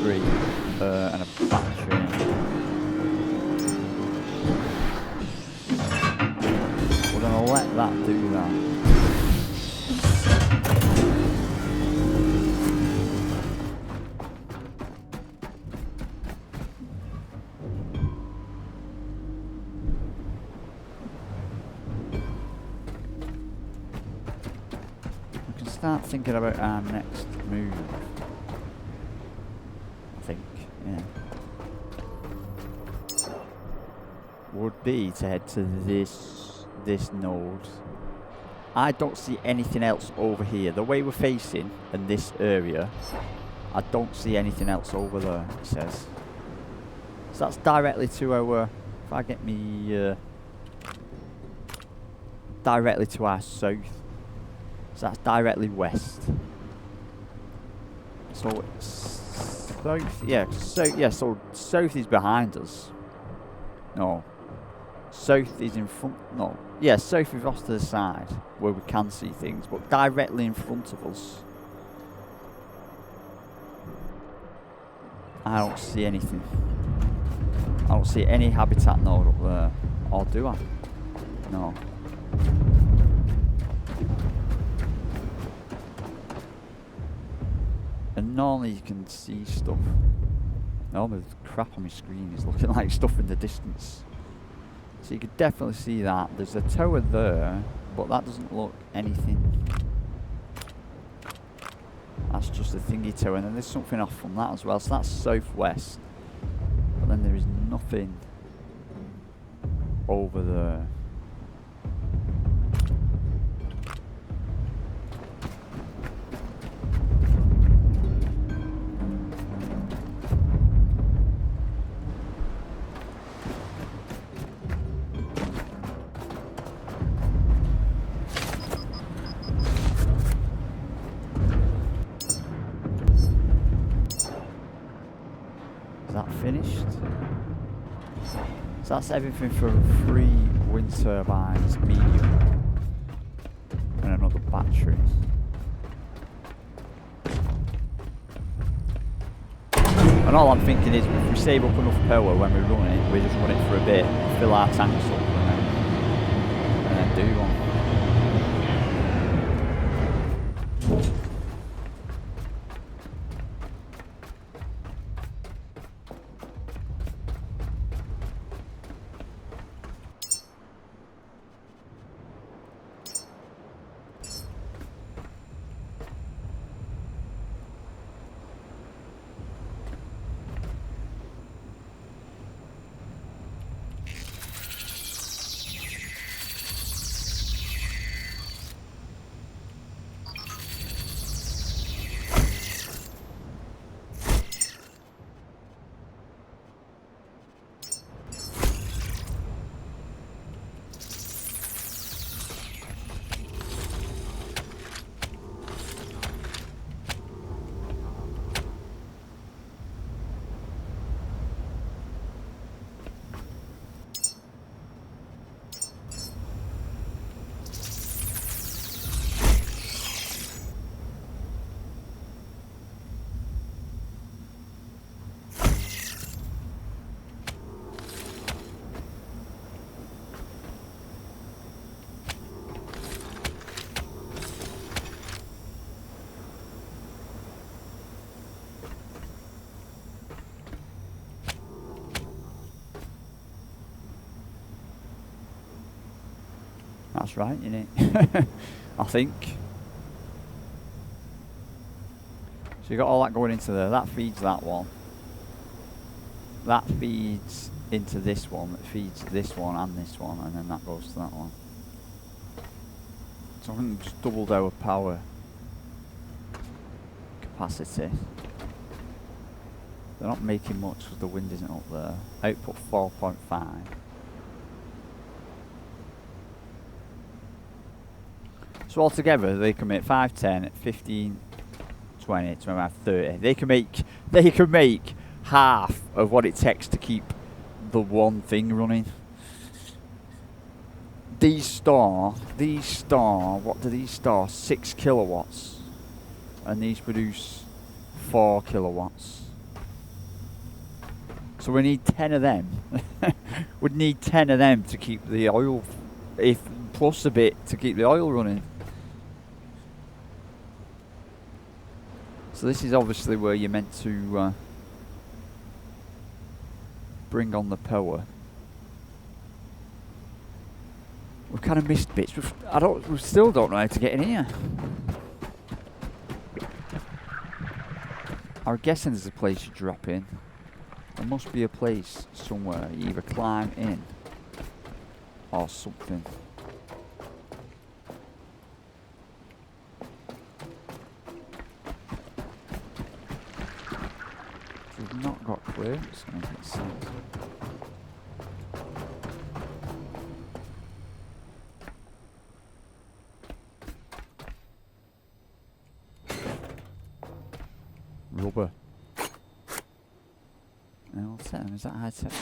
3, and a battery. We're gonna let that do that. Start thinking about our next move. I think, yeah, would be to head to this node. I don't see anything else over here. The way we're facing in this area, I don't see anything else over there. It says so. That's directly to our. If I get me directly to our south. So that's directly west. So south, yeah. So south is behind us. No, south is in front. No, yeah. South is off to the side where we can see things, but directly in front of us, I don't see anything. I don't see any habitat node up there. Or do I? No. And normally you can see stuff. No, the crap on my screen is looking like stuff in the distance. So you could definitely see that. There's a tower there, but that doesn't look anything. That's just a thingy tower, and then there's something off from that as well. So that's southwest. But then there is nothing over there. Finished. So that's everything from 3 wind turbines, medium, and another battery. And all I'm thinking is, if we save up enough power when we run it, we just run it for a bit, fill our tanks up, and then do one. That's right, isn't it? I think. So you got all that going into there. That feeds that one. That feeds into this one. That feeds this one and this one, and then that goes to that one. So I'm going to just double our power capacity. They're not making much because the wind isn't up there. Output 4.5. So altogether, they can make 5, 10, 15, 20, 25, 30. They can make half of what it takes to keep the one thing running. These store, what do these store? 6 kilowatts. And these produce 4 kilowatts. So we need 10 of them. We'd need 10 of them to keep the oil, plus a bit to keep the oil running. So this is obviously where you're meant to bring on the power. We've kind of missed bits. We still don't know how to get in here. I'm guessing there's a place you drop in. There must be a place somewhere you either climb in or something. We've not got clearance to make it sense. Rubber. Is that high tech?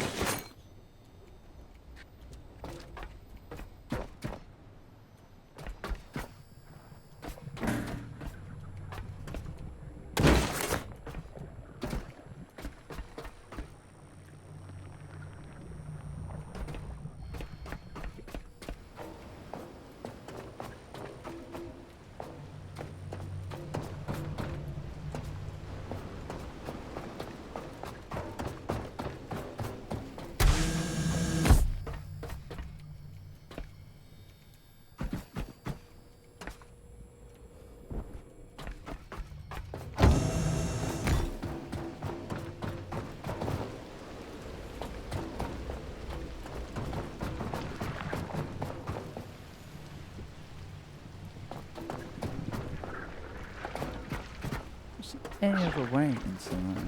any other way into there?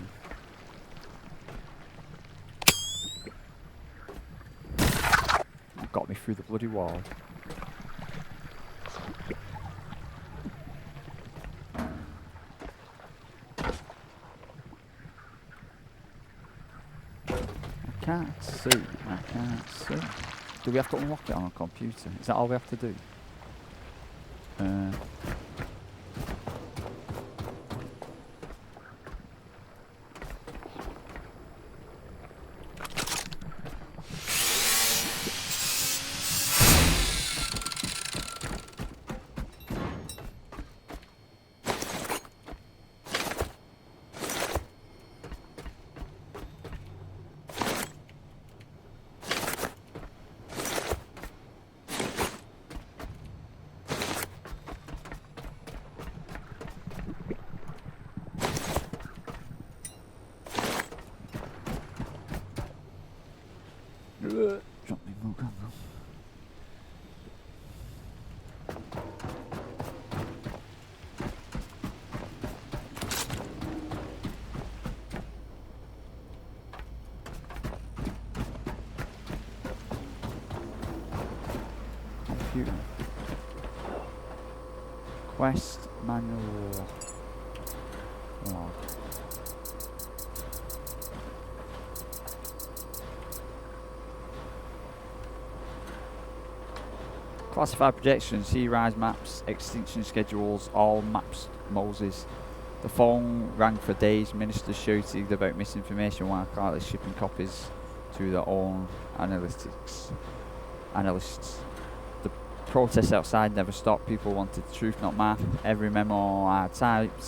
Got me through the bloody wall. I can't see. I can't see. Do we have to unlock it on a computer? Is that all we have to do? Drop me more gun though. Computer. Quest manual log. Classified projections, sea rise maps, extinction schedules, all maps, Moses. The phone rang for days, ministers shouted about misinformation while Carly's shipping copies to their own analysts. The protests outside never stopped, people wanted truth, not math. Every memo I typed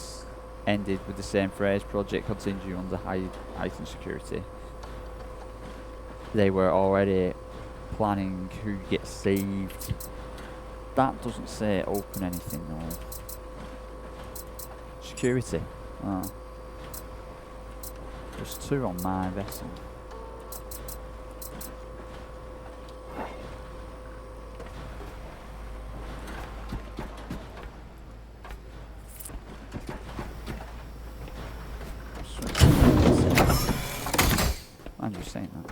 ended with the same phrase, project continue under heightened security. They were already planning who gets saved. That doesn't say open anything though. Security. Oh. There's 2 on my vessel. I'm just saying that.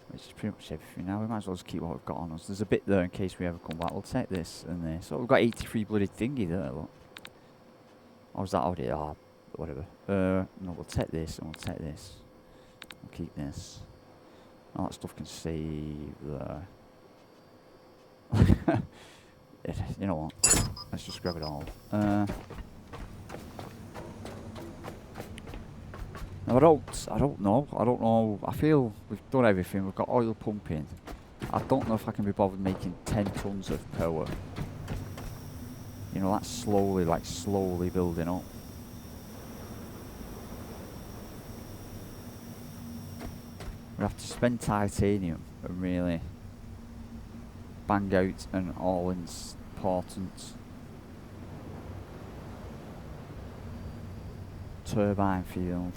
Which is pretty much everything now. We might as well just keep what we've got on us. There's a bit there in case we ever come back. We'll take this and this. So we've got 83 bloody thingy there, look. Or is that already? Ah, whatever. No, we'll take this and we'll take this. We'll keep this. All that stuff can save there. You know what? Let's just grab it all. I don't know. I feel we've done everything. We've got oil pumping. I don't know if I can be bothered making 10 tons of power. You know, that's slowly building up. We have to spend titanium and really bang out an all-important turbine field.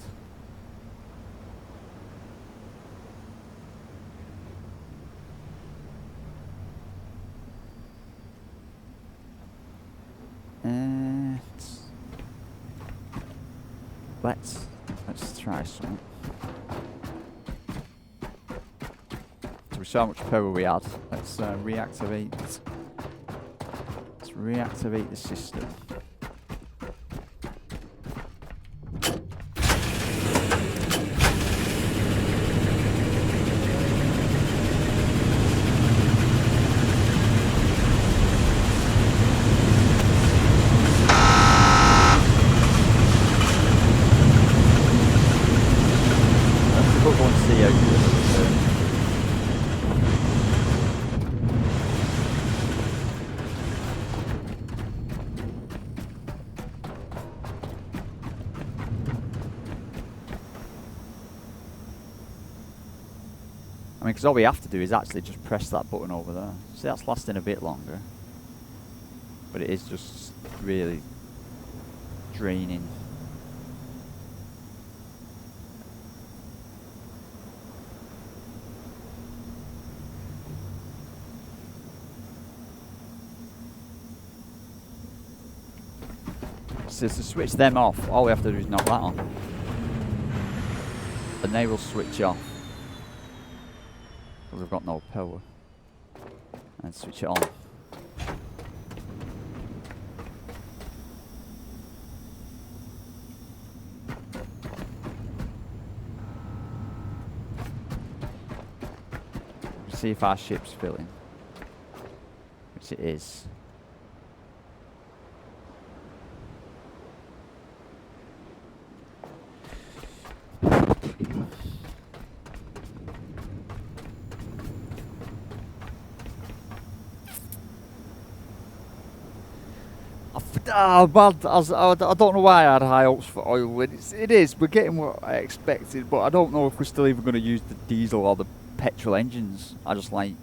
Let's try something. So we saw how much power we had. Let's reactivate. Let's reactivate the system. see how good it is. I mean, because all we have to do is actually just press that button over there. See, that's lasting a bit longer. But it is just really draining. So to switch them off, all we have to do is knock that on. And they will switch off. Because we've got no power. And switch it on. See if our ship's filling. Which it is. I don't know why I had high hopes for oil. It is. We're getting what I expected, but I don't know if we're still even going to use the diesel or the petrol engines. I just like.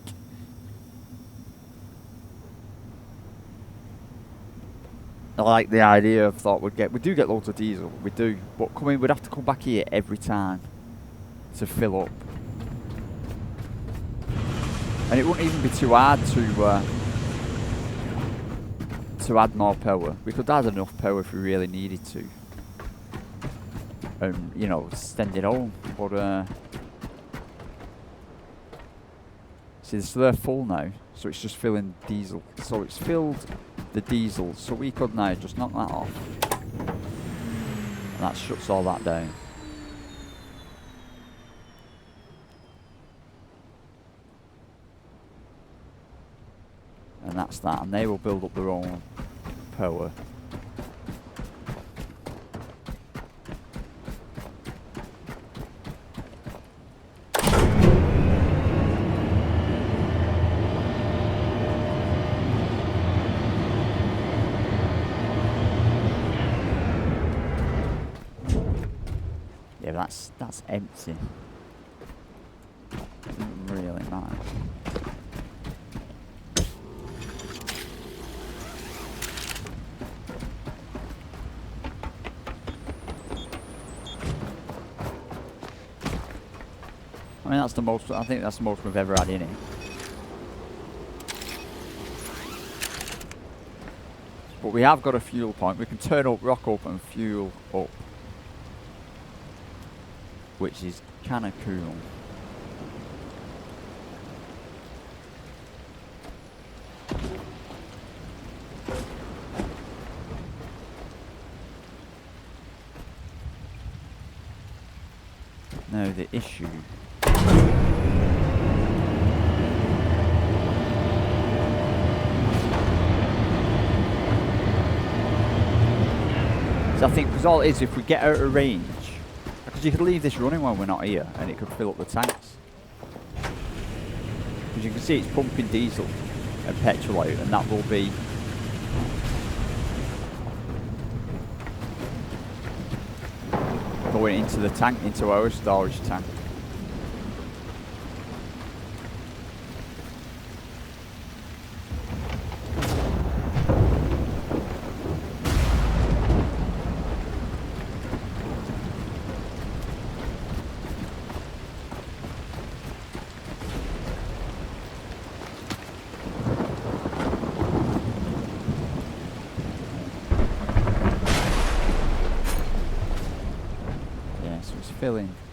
I like the idea of thought we do get loads of diesel, we do, but we'd have to come back here every time to fill up, and it wouldn't even be too hard to add more power. We could add enough power if we really needed to, and you know, send it home. But see, so they're full now, so it's just filling diesel. So it's filled the diesel, so we could now just knock that off, and that shuts all that down. And that's that, and they will build up their own power. Yeah, that's empty. Doesn't really matter. I mean, that's the most. I think that's the most we've ever had in it. But we have got a fuel point. We can turn up, rock up, and fuel up, which is kind of cool. Now the issue. So I think, because all it is, if we get out of range, because you could leave this running when we're not here, and it could fill up the tanks. Because you can see it's pumping diesel and petrol out, and that will be going into the tank, into our storage tank.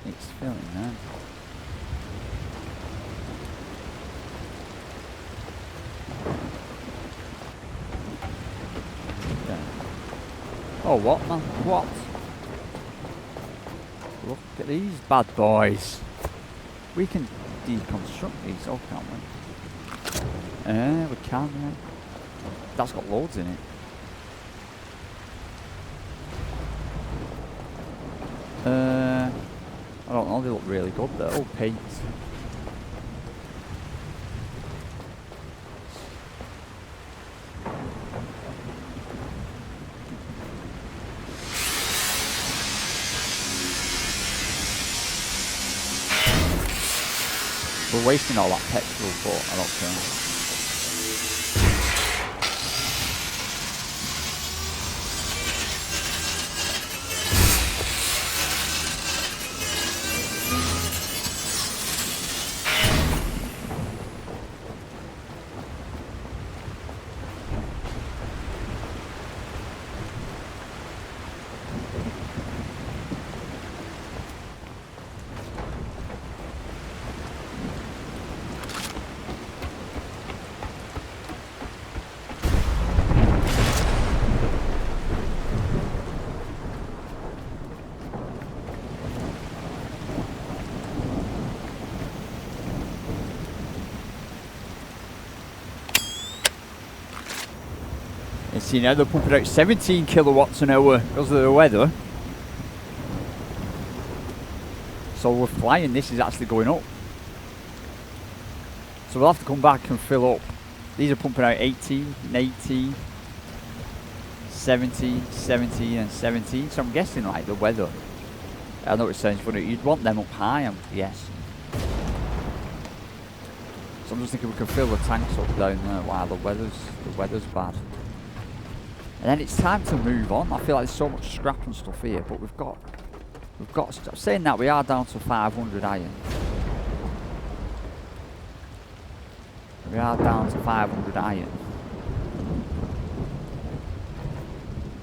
It's filling now. Yeah. Oh, what, man? What? Look at these bad boys. We can deconstruct these, oh, can't we? We can, yeah. That's got loads in it. I don't know, they look really good though. Oh, paint. We're wasting all that petrol, but I don't care. And see now they're pumping out 17 kilowatts an hour because of the weather. So we're flying, this is actually going up. So we'll have to come back and fill up. These are pumping out 18, 18, 17, 17 and 17. So I'm guessing like the weather. I know it sounds funny, you'd want them up high, I'm guessing. So I'm just thinking we can fill the tanks up down there while the weather's bad. And then it's time to move on. I feel like there's so much scrap and stuff here, but we've got saying that we are down to 500 iron. We are down to 500 iron.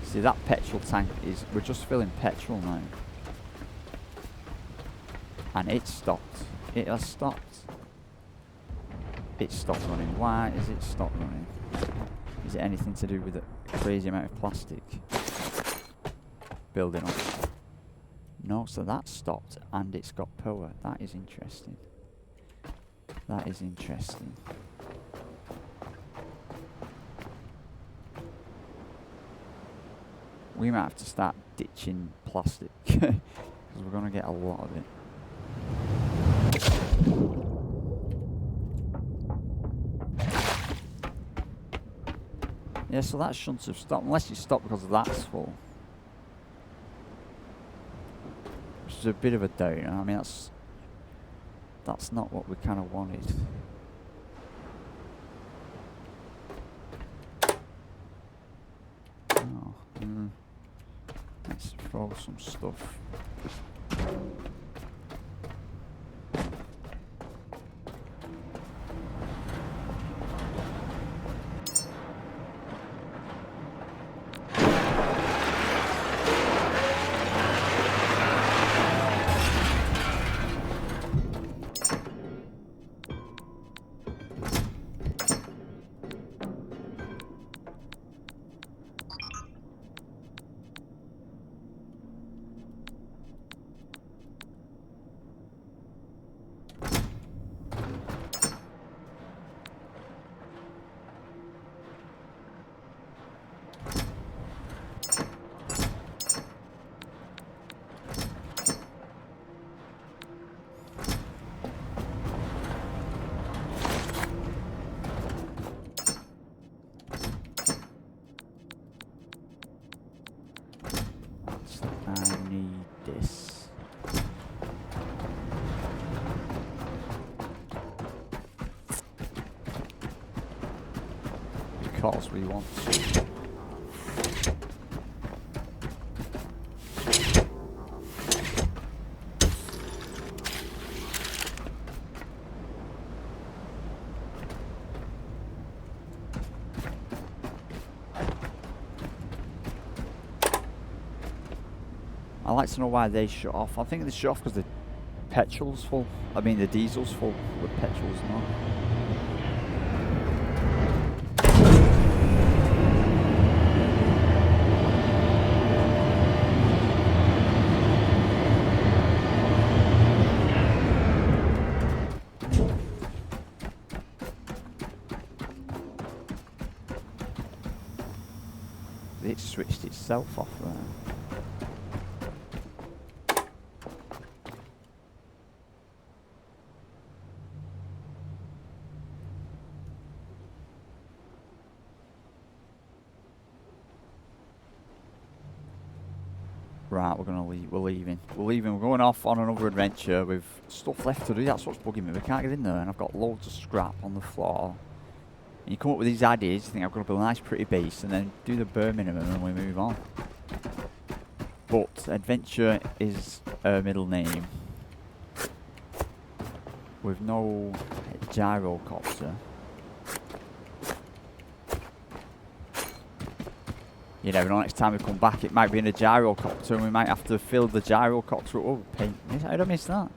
See that petrol tank is, we're just filling petrol now. And it stopped. It has stopped. It stopped running. Why is it stopped running? Is it anything to do with the crazy amount of plastic building up? No, so that stopped and it's got power. That is interesting. That is interesting. We might have to start ditching plastic because we're going to get a lot of it. Yeah, so that shouldn't have stopped, unless you stop because that's full. Which is a bit of a downer. I mean, that's not what we kind of wanted. Oh, let's throw some stuff. I need this. Because we want to. I'd like to know why they shut off. I think they shut off because the petrol's full. I mean the diesel's full, but petrol's not. It switched itself off there. Right, we're gonna leave. We're leaving. We're leaving. We're going off on another adventure with stuff left to do. That's what's bugging me. We can't get in there, and I've got loads of scrap on the floor. And you come up with these ideas. You think I've got to build a nice, pretty base, and then do the bare minimum, and we move on. But adventure is her middle name. With no gyrocopter. You never know, next time we come back it might be in a gyrocopter and we might have to fill the gyrocopter up with paint. How did I miss that?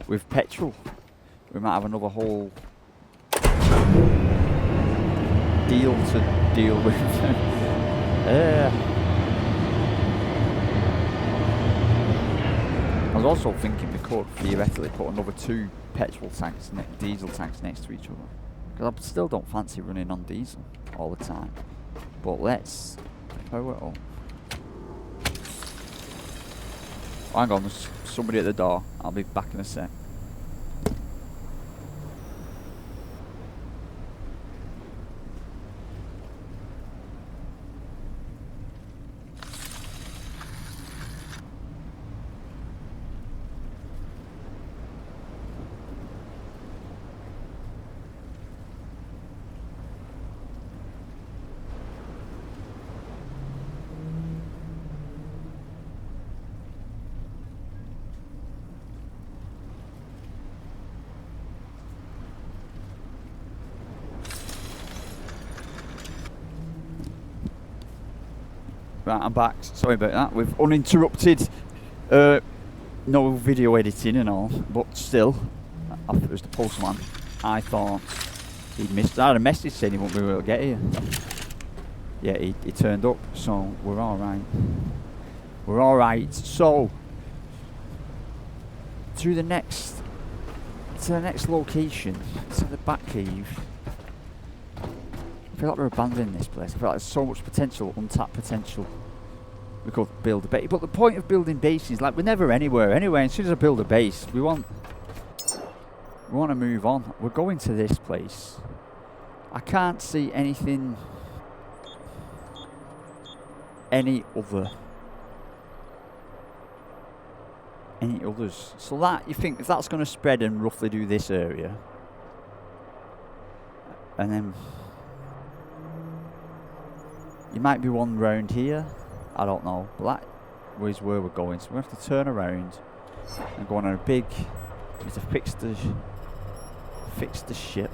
With petrol. We might have another whole deal to deal with. I was also thinking we could theoretically put another 2 petrol tanks, diesel tanks next to each other. Because I still don't fancy running on diesel all the time. But let's power it up. Hang on, there's somebody at the door. I'll be back in a sec. Right, I'm back. Sorry about that. We've uninterrupted, no video editing and all, but still, after it was the postman, I thought he'd missed. I had a message saying he wouldn't be able to get here. Yeah, he turned up, so we're all right. We're all right. So, to the next location, to the back cave. I feel like we're abandoning this place. I feel like there's so much potential, untapped potential. We could build a base. But the point of building bases is like we're never anywhere. Anyway, as soon as I build a base, we want to move on. We're going to this place. I can't see anything, any others. So that, you think, if that's going to spread and roughly do this area, and then you might be one round here, I don't know, but that is where we're going. So we have to turn around and go on a big, we have to fix the ship.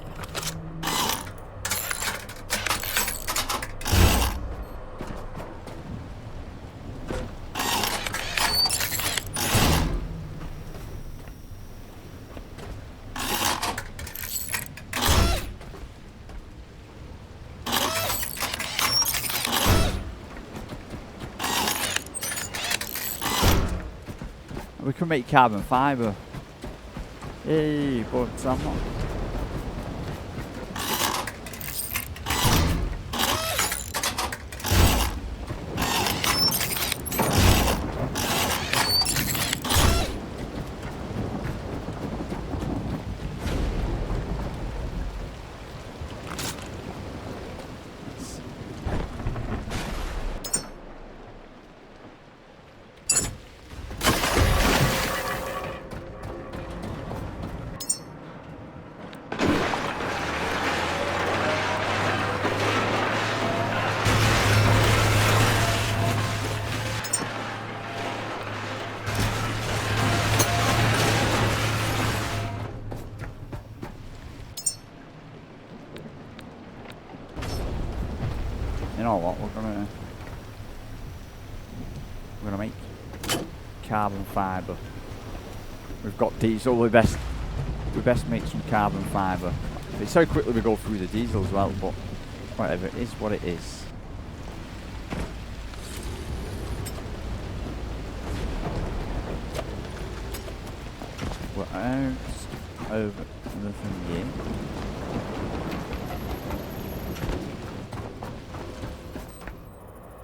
We can make carbon fibre. Hey, but I'm not. You know what? We're gonna make carbon fibre. We've got diesel. We best make some carbon fibre. It's so quickly we go through the diesel as well, but whatever, it is what it is. We're out over the thing here.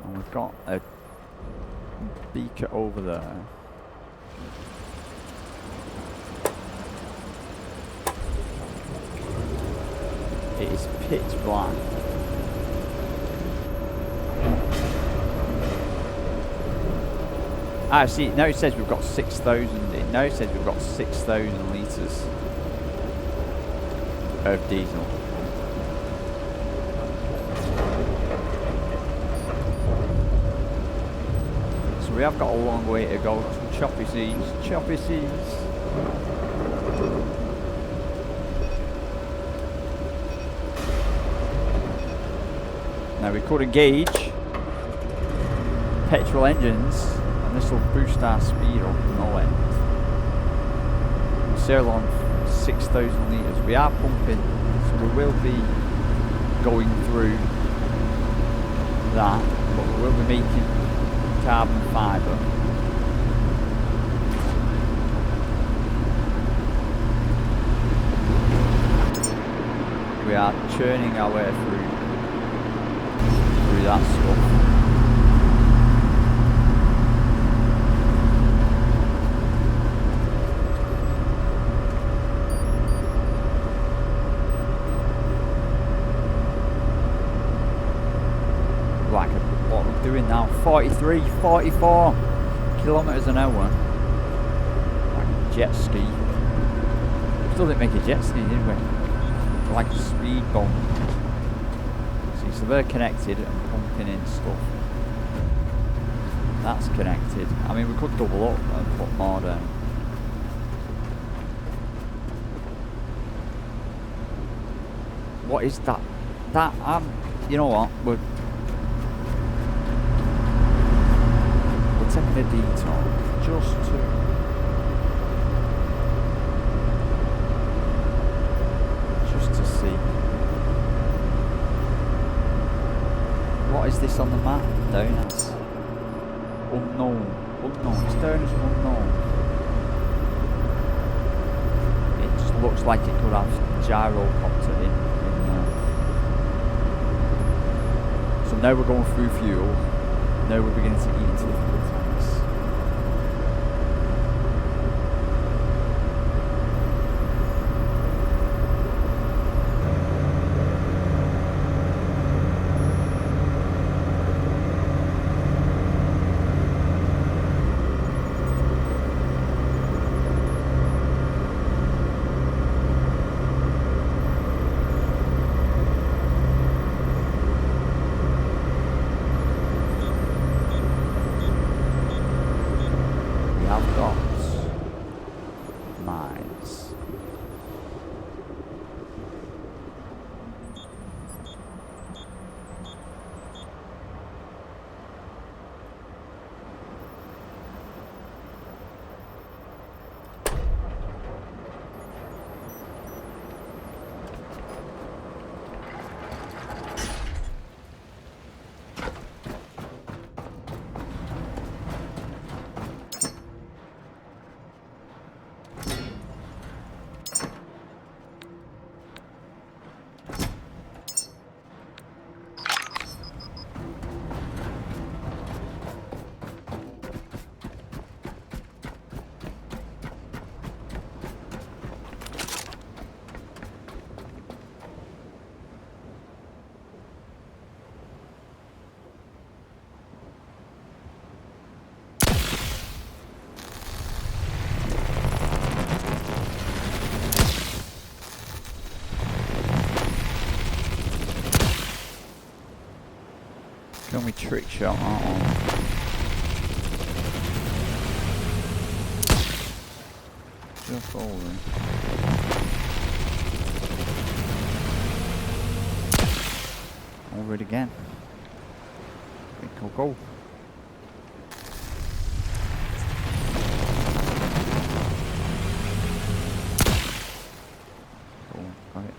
And we've got a beaker over there. It is pitch black. Ah, see, now it says we've got 6,000. Now it says we've got 6,000 litres of diesel. So we have got a long way to go. Some choppy seas, choppy seas. Now we could engage petrol engines, and this will boost our speed up no end. We'll sail on 6,000 litres. We are pumping, so we will be going through that, but we will be making carbon fibre. We are churning our way through that stuff. Like what we're doing now, 43, 44 kilometres an hour. Like a jet ski. We still didn't make a jet ski, did we? Like a speed bump. See, so they're connected and pumping in stuff. That's connected. I mean, we could double up and put more down. What is that? That, you know what? We're taking a detour just to see. What is this on the map? Down as unknown. Unknown. It's down as unknown. It just looks like it could have gyrocopter in there. So now we're going through fuel. Now we're beginning to eat into the fuel tanks. Can we trick shot that one? Just over. Over it again. Go, go. Go, got it.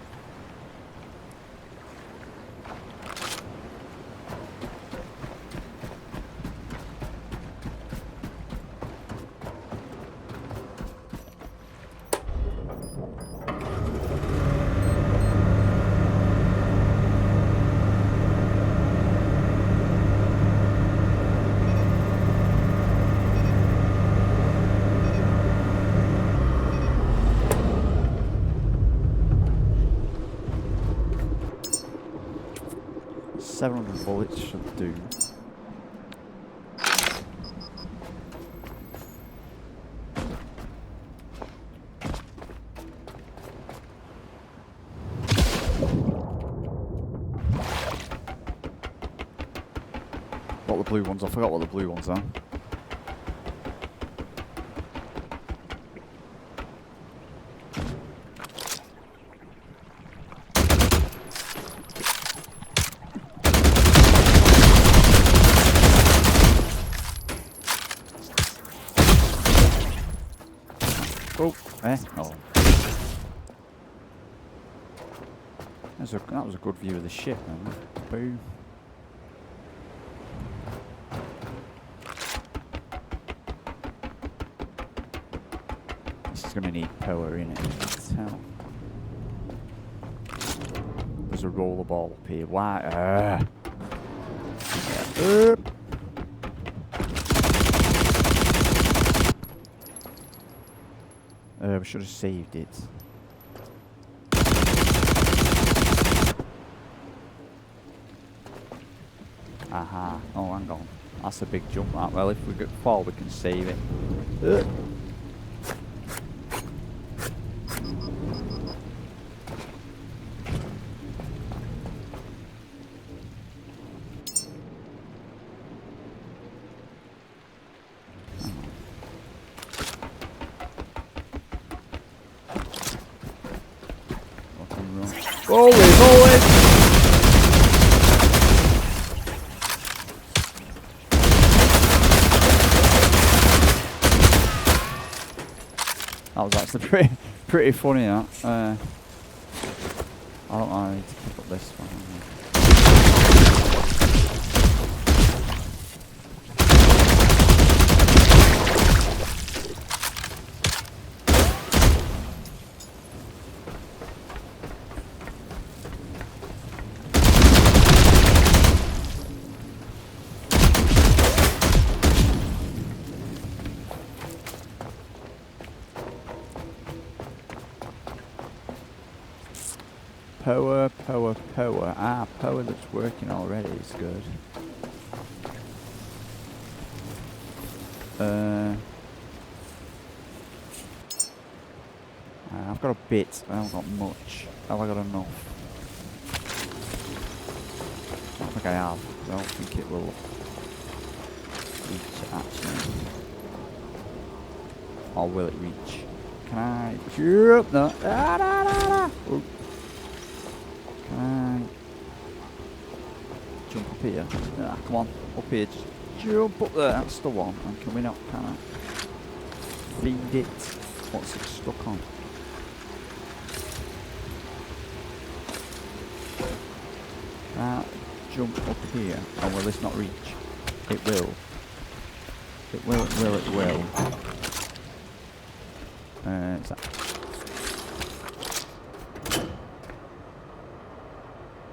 $700 bullets should do. blue ones. I forgot what the blue ones are. Oh, oh. That was a good view of the ship, man. Boom. This is going to need power in it, I can tell. There's a rollerball up here. Why? We should have saved it. Aha. Oh, hang on. That's a big jump, that. Well, if we get fall, we can save it. Always! That was actually pretty funny, that. I don't know, I need to pick up this one. Power. Ah, power that's working already is good. I've got a bit, I haven't got much. Have I got enough? I don't think I have. I don't think it will reach it actually. Or will it reach? Can I jump? No. Oh. Can I jump up here? Nah, come on, up here. Just jump up there. That's the one. And can we not kind of feed it? What's it stuck on? Jump up here. Oh, will this not reach? It will. It will.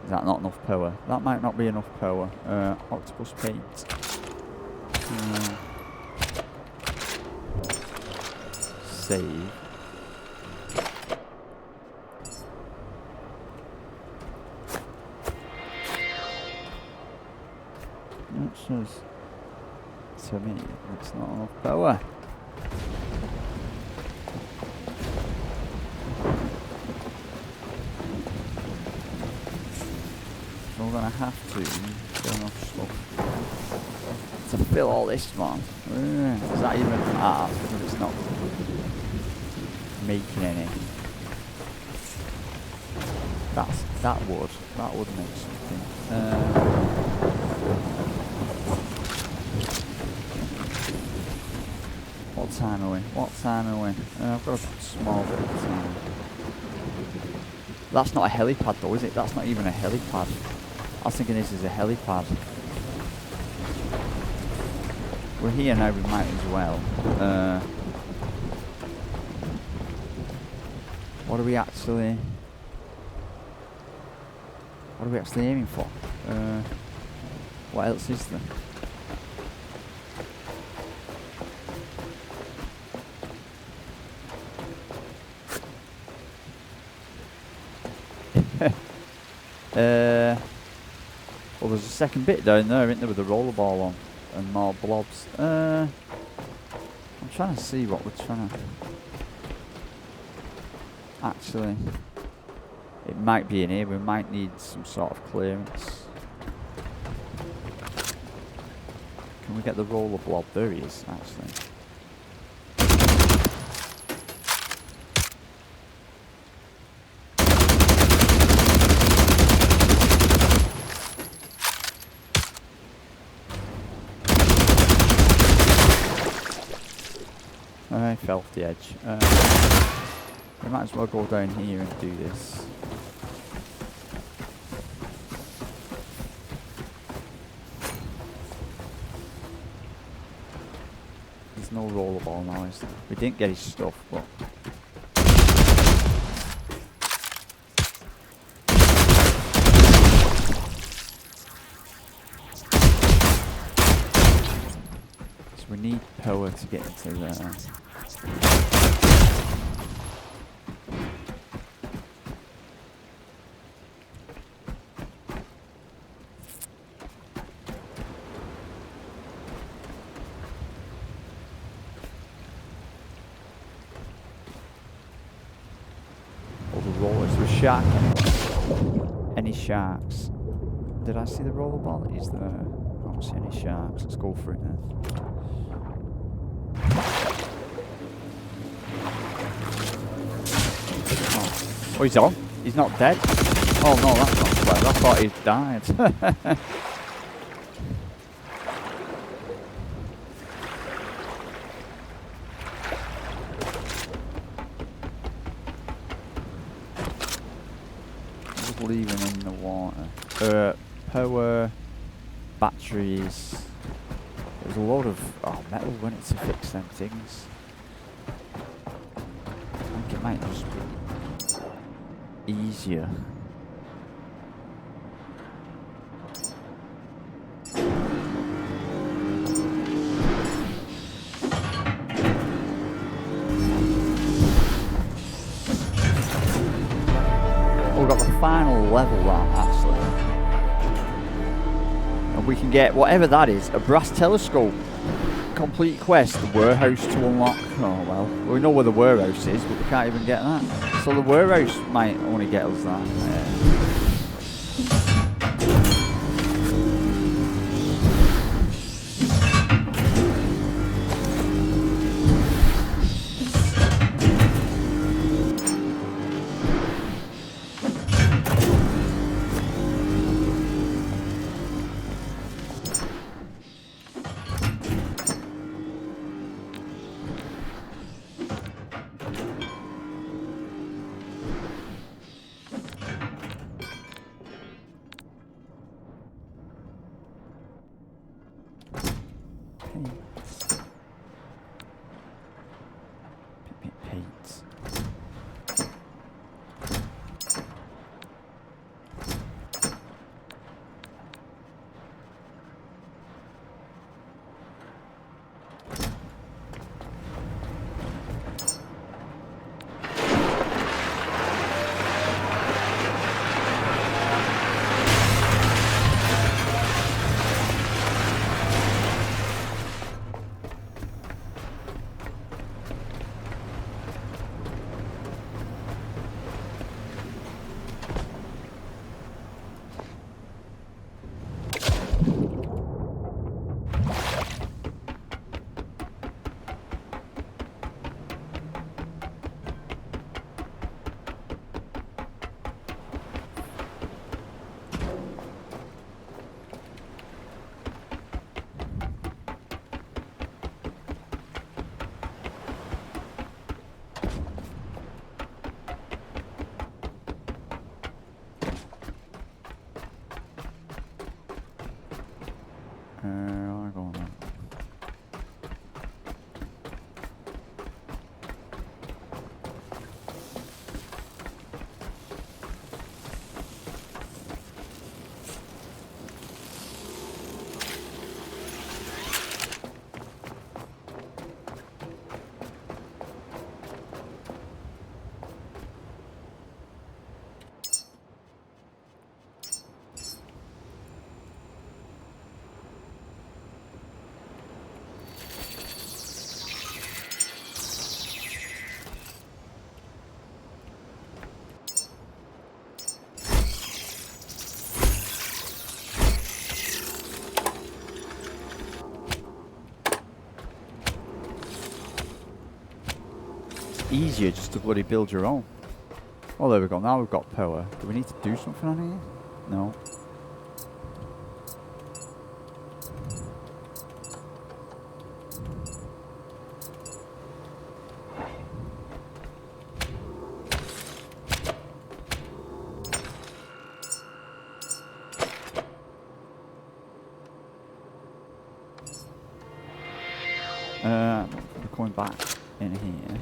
Is that not enough power? That might not be enough power. Octopus paint. Save. That says, to me, it's not enough power. So we're gonna have to turn off stuff to fill all this, man. Is that even half? Because it's not making any. That would make something. What time are we? I've got a small bit of time. That's not a helipad though, is it? That's not even a helipad. I was thinking this is a helipad. We're here now, we might as well. What are we actually aiming for? What else is there? Well, there's a second bit down there, isn't there, with the rollerball on and more blobs. I'm trying to see what we're trying to. Actually, it might be in here. We might need some sort of clearance. we get the roller blob? There he is, actually. I fell off the edge. We might as well go down here and do this. There's no rollerball now, is there? We didn't get his stuff, but... So we need power to get into there. Shark anyway. Any sharks? Did I see the rollerball? Is there? I don't see any sharks. Let's go for it then. Oh, he's on. He's not dead. Oh no, that's not clever. I thought he'd died. Leaving in the water. Power, batteries. There's a lot of metal when it's to fix them things. I think it might just be easier. We've got the final level that actually, and we can get whatever that is, a brass telescope. Complete quest, the warehouse to unlock. Oh well, we know where the warehouse is, but we can't even get that. So the warehouse might only get us that. Paints. easier just to bloody build your own. Oh, there we go. Now we've got power. Do we need to do something on here? No. We're coming back in here.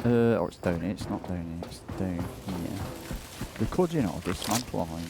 Oh, it's down here. It's not down here. It's down here. We could, you know, dismantle line.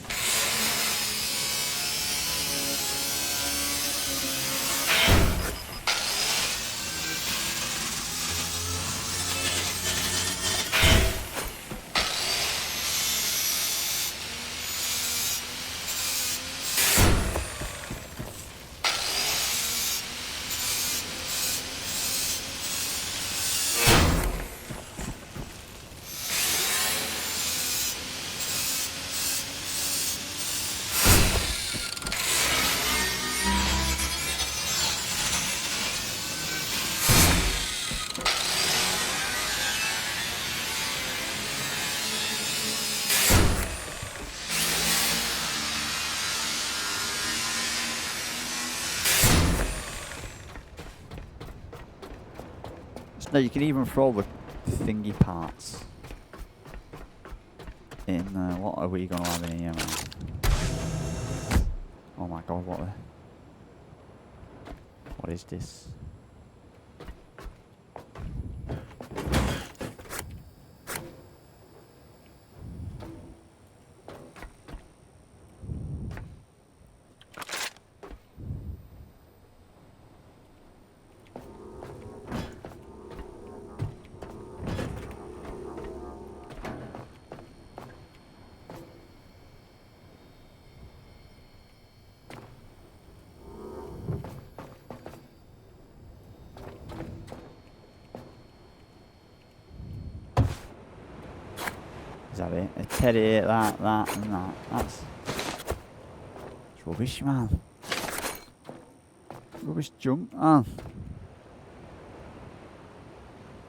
No, you can even throw the thingy parts in. What are we going to have in here, man? Oh my god, what is this? Is that it? A teddy, that, and that. That's rubbish, man. Rubbish junk, man.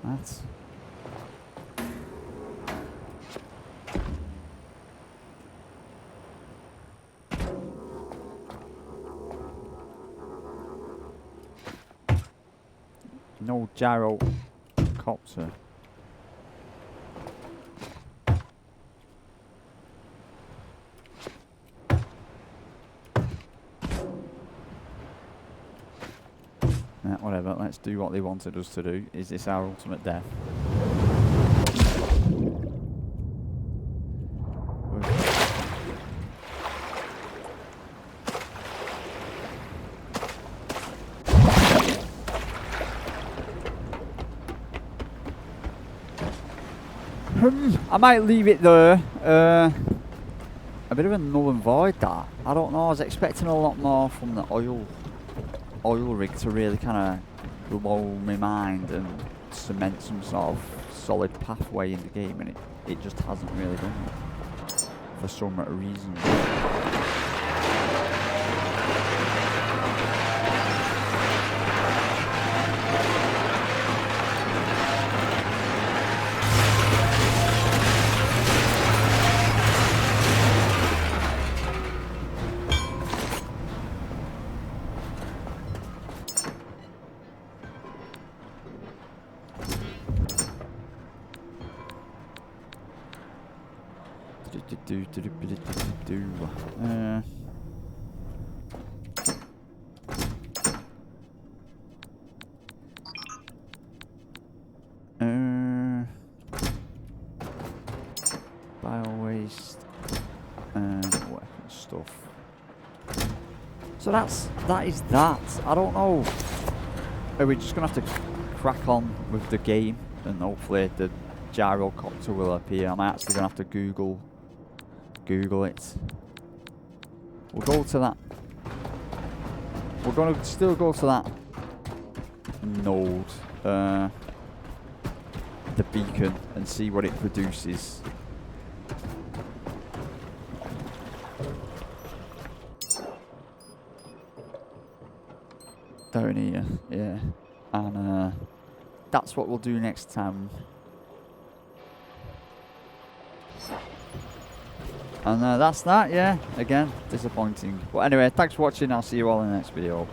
That's... No gyrocopter. Whatever, let's do what they wanted us to do. Is this our ultimate death? I might leave it there. A bit of a null and void, that. I don't know, I was expecting a lot more from the oil rig to really kind of blow my mind and cement some sort of solid pathway in the game, and it just hasn't really done it for some reason. Bio waste and weapon stuff. So that is that. I don't know. Are we just gonna have to crack on with the game and hopefully the gyrocopter will appear? I'm actually gonna have to Google it. We'll go to that. We're gonna still go to that node the beacon and see what it produces. Down here, yeah. And that's what we'll do next time. And that's that, yeah. Again, disappointing. But anyway, thanks for watching. I'll see you all in the next video.